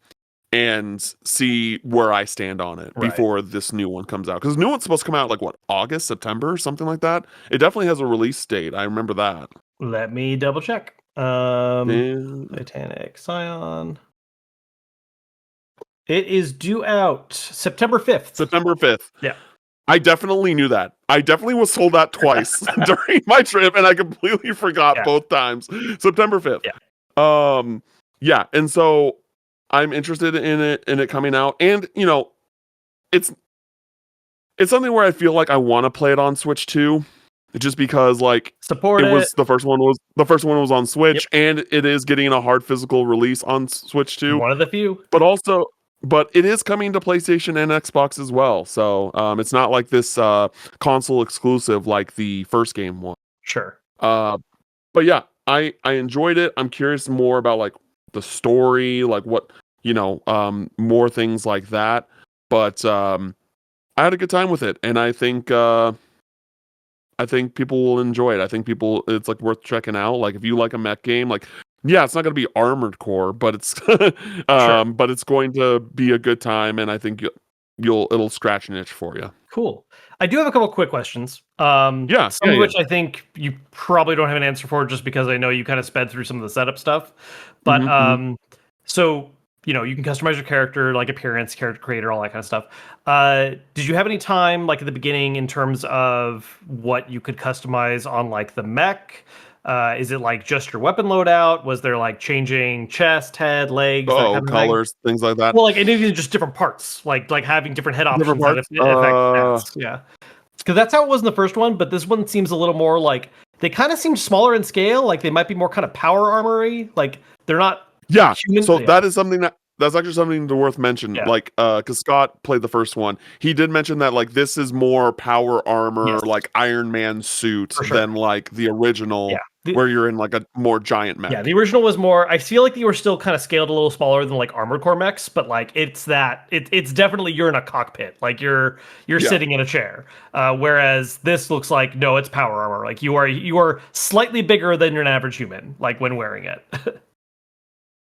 Speaker 1: and see where I stand on it
Speaker 2: Right.
Speaker 1: before this new one comes out. Because the new one's supposed to come out like what, August, September, something like that. It definitely has a release date. I remember that.
Speaker 2: Let me double check.
Speaker 1: And
Speaker 2: Titanic Scion. It is due out September 5th.
Speaker 1: September 5th.
Speaker 2: Yeah.
Speaker 1: I definitely knew that. I definitely was told that twice during my trip, and I completely forgot
Speaker 2: Yeah.
Speaker 1: both times. September 5th.
Speaker 2: Yeah.
Speaker 1: Yeah, and so I'm interested in it coming out. And it's something where I feel like I want to play it on Switch too. Just because like
Speaker 2: Support
Speaker 1: it
Speaker 2: it.
Speaker 1: was the first one was on Switch,
Speaker 2: Yep.
Speaker 1: and it is getting a hard physical release on Switch too.
Speaker 2: One of the few.
Speaker 1: But it is coming to PlayStation and Xbox as well. So it's not like this console exclusive like the first game was.
Speaker 2: Sure.
Speaker 1: But yeah, I enjoyed it. I'm curious more about like the story, like what more things like that. But I had a good time with it, and I think people will enjoy it. I think it's like worth checking out. Like if you like a mech game, like yeah, it's not going to be Armored Core, but it's
Speaker 2: Sure.
Speaker 1: but it's going to be a good time, and I think it'll scratch an itch for you.
Speaker 2: Cool. I do have a couple quick questions.
Speaker 1: Yeah,
Speaker 2: Some of which I think you probably don't have an answer for, just because I know you kind of sped through some of the setup stuff. But
Speaker 1: Mhm.
Speaker 2: so you can customize your character, like appearance, character creator, all that kind of stuff. Did you have any time, like at the beginning, in terms of what you could customize on like the mech? Is it like just your weapon loadout? Was there like changing chest, head, legs, that
Speaker 1: Oh,
Speaker 2: kind of thing?
Speaker 1: colors, things like that.
Speaker 2: Well, like, and even just different parts, like having different head
Speaker 1: Different
Speaker 2: options that
Speaker 1: parts.
Speaker 2: affect stats. Yeah, because that's how it was in the first one, but this one seems a little more like they kind of seem smaller in scale. Like they might be more kind of power armory. Like they're not
Speaker 1: Yeah.
Speaker 2: human.
Speaker 1: So
Speaker 2: Yeah,
Speaker 1: that is something that's actually something to worth mention.
Speaker 2: yeah,
Speaker 1: Like, because Scott played the first one, he did mention that like this is more power armor,
Speaker 2: yes,
Speaker 1: like Iron Man suit
Speaker 2: for sure.
Speaker 1: than like the
Speaker 2: Yeah,
Speaker 1: original, where you're in like a more giant
Speaker 2: yeah.
Speaker 1: mech.
Speaker 2: The original was more. I feel like they were still kind of scaled a little smaller than like Armored Core mechs, but like it's definitely you're in a cockpit, like you're
Speaker 1: Yeah.
Speaker 2: sitting in a chair. Whereas this looks like no, it's power armor. Like you are slightly bigger than an average human, like when wearing it.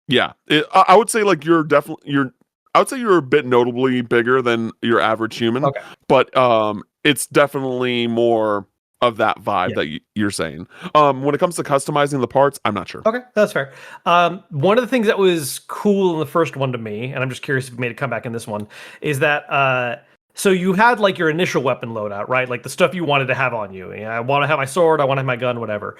Speaker 1: Yeah. I would say like I would say you're a bit notably bigger than your average human,
Speaker 2: Okay.
Speaker 1: but it's definitely more of that vibe
Speaker 2: Yeah.
Speaker 1: that you're saying. When it comes to customizing the parts, I'm not sure.
Speaker 2: Okay, that's fair. One of the things that was cool in the first one to me, and I'm just curious if it made a comeback in this one, is that so you had like your initial weapon loadout, right? Like the stuff you wanted to have on you. I want to have my sword, I want to have my gun, whatever.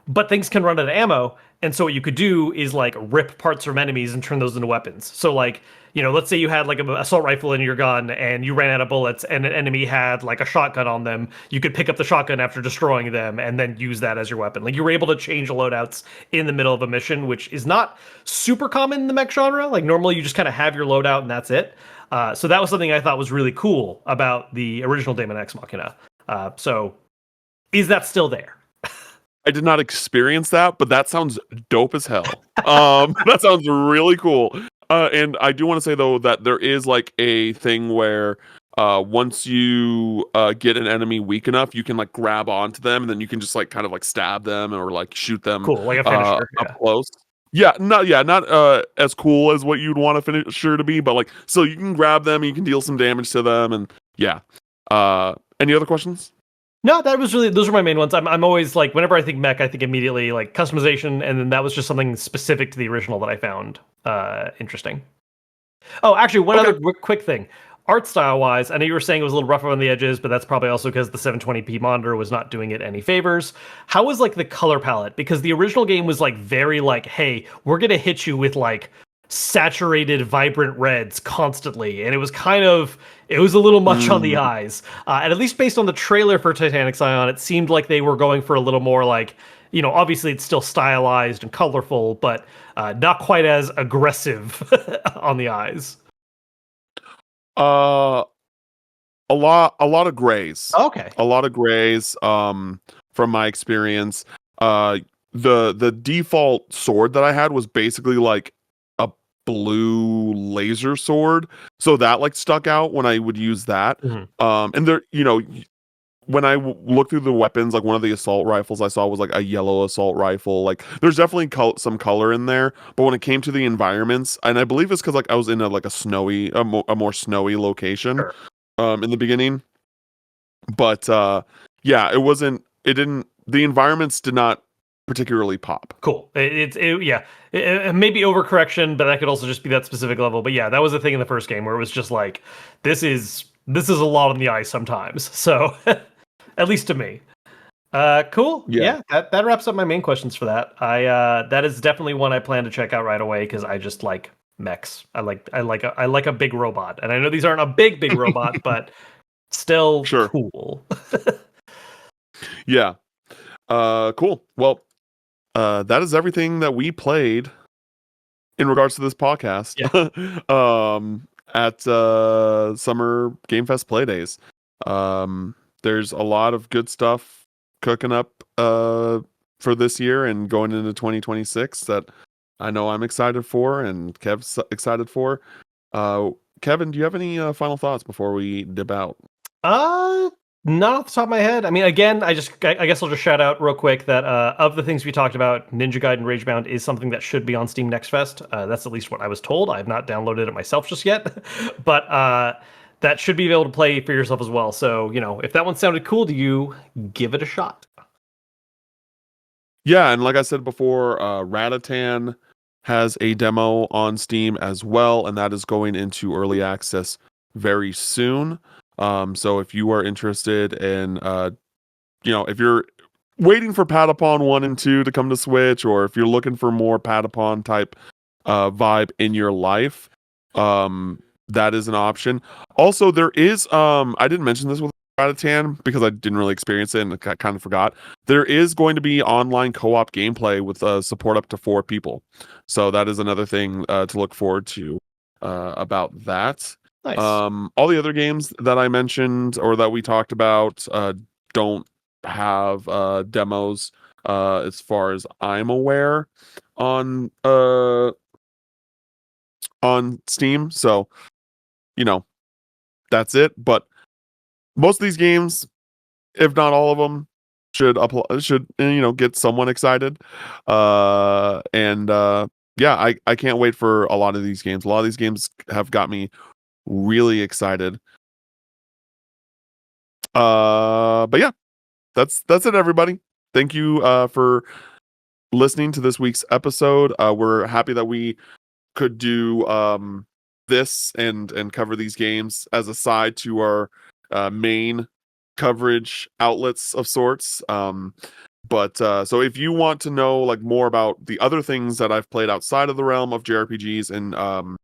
Speaker 2: But things can run out of ammo, and so what you could do is like rip parts from enemies and turn those into weapons. So like, let's say you had like an assault rifle in your gun and you ran out of bullets and an enemy had like a shotgun on them, you could pick up the shotgun after destroying them and then use that as your weapon. Like you were able to change the loadouts in the middle of a mission, which is not super common in the mech genre. Like normally you just kind of have your loadout and that's it. So that was something I thought was really cool about the original Daemon X Machina. So is that still there?
Speaker 1: I did not experience that, but that sounds dope as hell. That sounds really cool. And I do want to say though that there is like a thing where once you get an enemy weak enough, you can like grab onto them and then you can just like kind of like stab them or like shoot them
Speaker 2: Cool, like a finisher.
Speaker 1: up
Speaker 2: Yeah.
Speaker 1: close. Not as cool as what you'd want a finisher to be, but like so you can grab them, and you can deal some damage to them, and yeah. Any other questions?
Speaker 2: No, that was really those are my main ones. I'm always like whenever I think mech, I think immediately like customization, and then that was just something specific to the original that I found interesting. Oh, actually, one
Speaker 1: Okay.
Speaker 2: other quick thing. Art style wise, I know you were saying it was a little rough around the edges, but that's probably also because the 720p monitor was not doing it any favors. How was like the color palette? Because the original game was like very like, hey, we're gonna hit you with like saturated, vibrant reds constantly, and it was a little much on the
Speaker 1: Mm.
Speaker 2: eyes. And at least based on the trailer for Titanic Scion, it seemed like they were going for a little more like, obviously it's still stylized and colorful, but not quite as aggressive on the eyes.
Speaker 1: Uh, a lot of grays.
Speaker 2: Okay.
Speaker 1: A lot of grays. From my experience, the default sword that I had was basically like a blue laser sword, so that like stuck out when I would use that.
Speaker 2: Mhm.
Speaker 1: And there, when I looked through the weapons, like one of the assault rifles I saw was like a yellow assault rifle. Like there's definitely some color in there, but when it came to the environments, and I believe it's because like I was in a more snowy location,
Speaker 2: Sure.
Speaker 1: in the beginning. But yeah, the environments did not particularly pop.
Speaker 2: Cool. Yeah. It may be overcorrection, but that could also just be that specific level. But yeah, that was the thing in the first game where it was just like, this is a lot on the ice sometimes. So at least to me. Cool.
Speaker 1: Yeah.
Speaker 2: Yeah, that wraps up my main questions for that. That is definitely one I plan to check out right away because I just like mechs. I like a big robot, and I know these aren't a big robot, but still
Speaker 1: Sure.
Speaker 2: cool.
Speaker 1: Yeah. Cool. Well, that is everything that we played in regards to this podcast.
Speaker 2: Yeah.
Speaker 1: At Summer Game Fest Playdays. There's a lot of good stuff cooking up for this year and going into 2026 that I know I'm excited for and Kev's excited for. Kevin, do you have any final thoughts before we dip out?
Speaker 2: Not off the top of my head. I mean, again, I guess I'll just shout out real quick that of the things we talked about, Ninja Gaiden Ragebound is something that should be on Steam Next Fest. That's at least what I was told. I have not downloaded it myself just yet, but that should be able to play for yourself as well. So, if that one sounded cool to you, give it a shot.
Speaker 1: Yeah, and like I said before, Ratatan has a demo on Steam as well, and that is going into early access very soon. So if you are interested in, if you're waiting for Patapon 1 and 2 to come to Switch, or if you're looking for more Patapon type vibe in your life, that is an option. Also, there is, I didn't mention this with Ratatan because I didn't really experience it and I kind of forgot. There is going to be online co-op gameplay with support up to 4 people. So that is another thing to look forward to about that.
Speaker 2: Nice.
Speaker 1: All the other games that I mentioned or that we talked about don't have demos as far as I'm aware on Steam. So, that's it. But most of these games, if not all of them, should get someone excited. And yeah, I can't wait for a lot of these games. A lot of these games have got me really excited. But yeah, that's it, everybody. Thank you for listening to this week's episode. We're happy that we could do this and cover these games as a side to our main coverage outlets of sorts. But so if you want to know like more about the other things that I've played outside of the realm of JRPGs and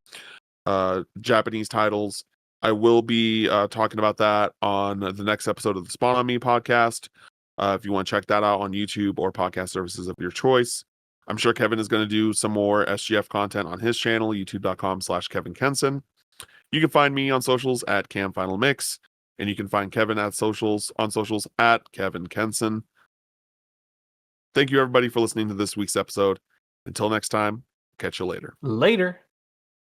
Speaker 1: Japanese titles, I will be talking about that on the next episode of the Spawn on Me podcast. If you want to check that out on YouTube or podcast services of your choice. I'm sure Kevin is going to do some more SGF content on his channel, youtube.com/Kevin Kenson. You can find me on socials at CamFinalMix, and you can find Kevin on socials at Kevin Kenson. Thank you, everybody, for listening to this week's episode. Until next time, catch you later.
Speaker 2: Later.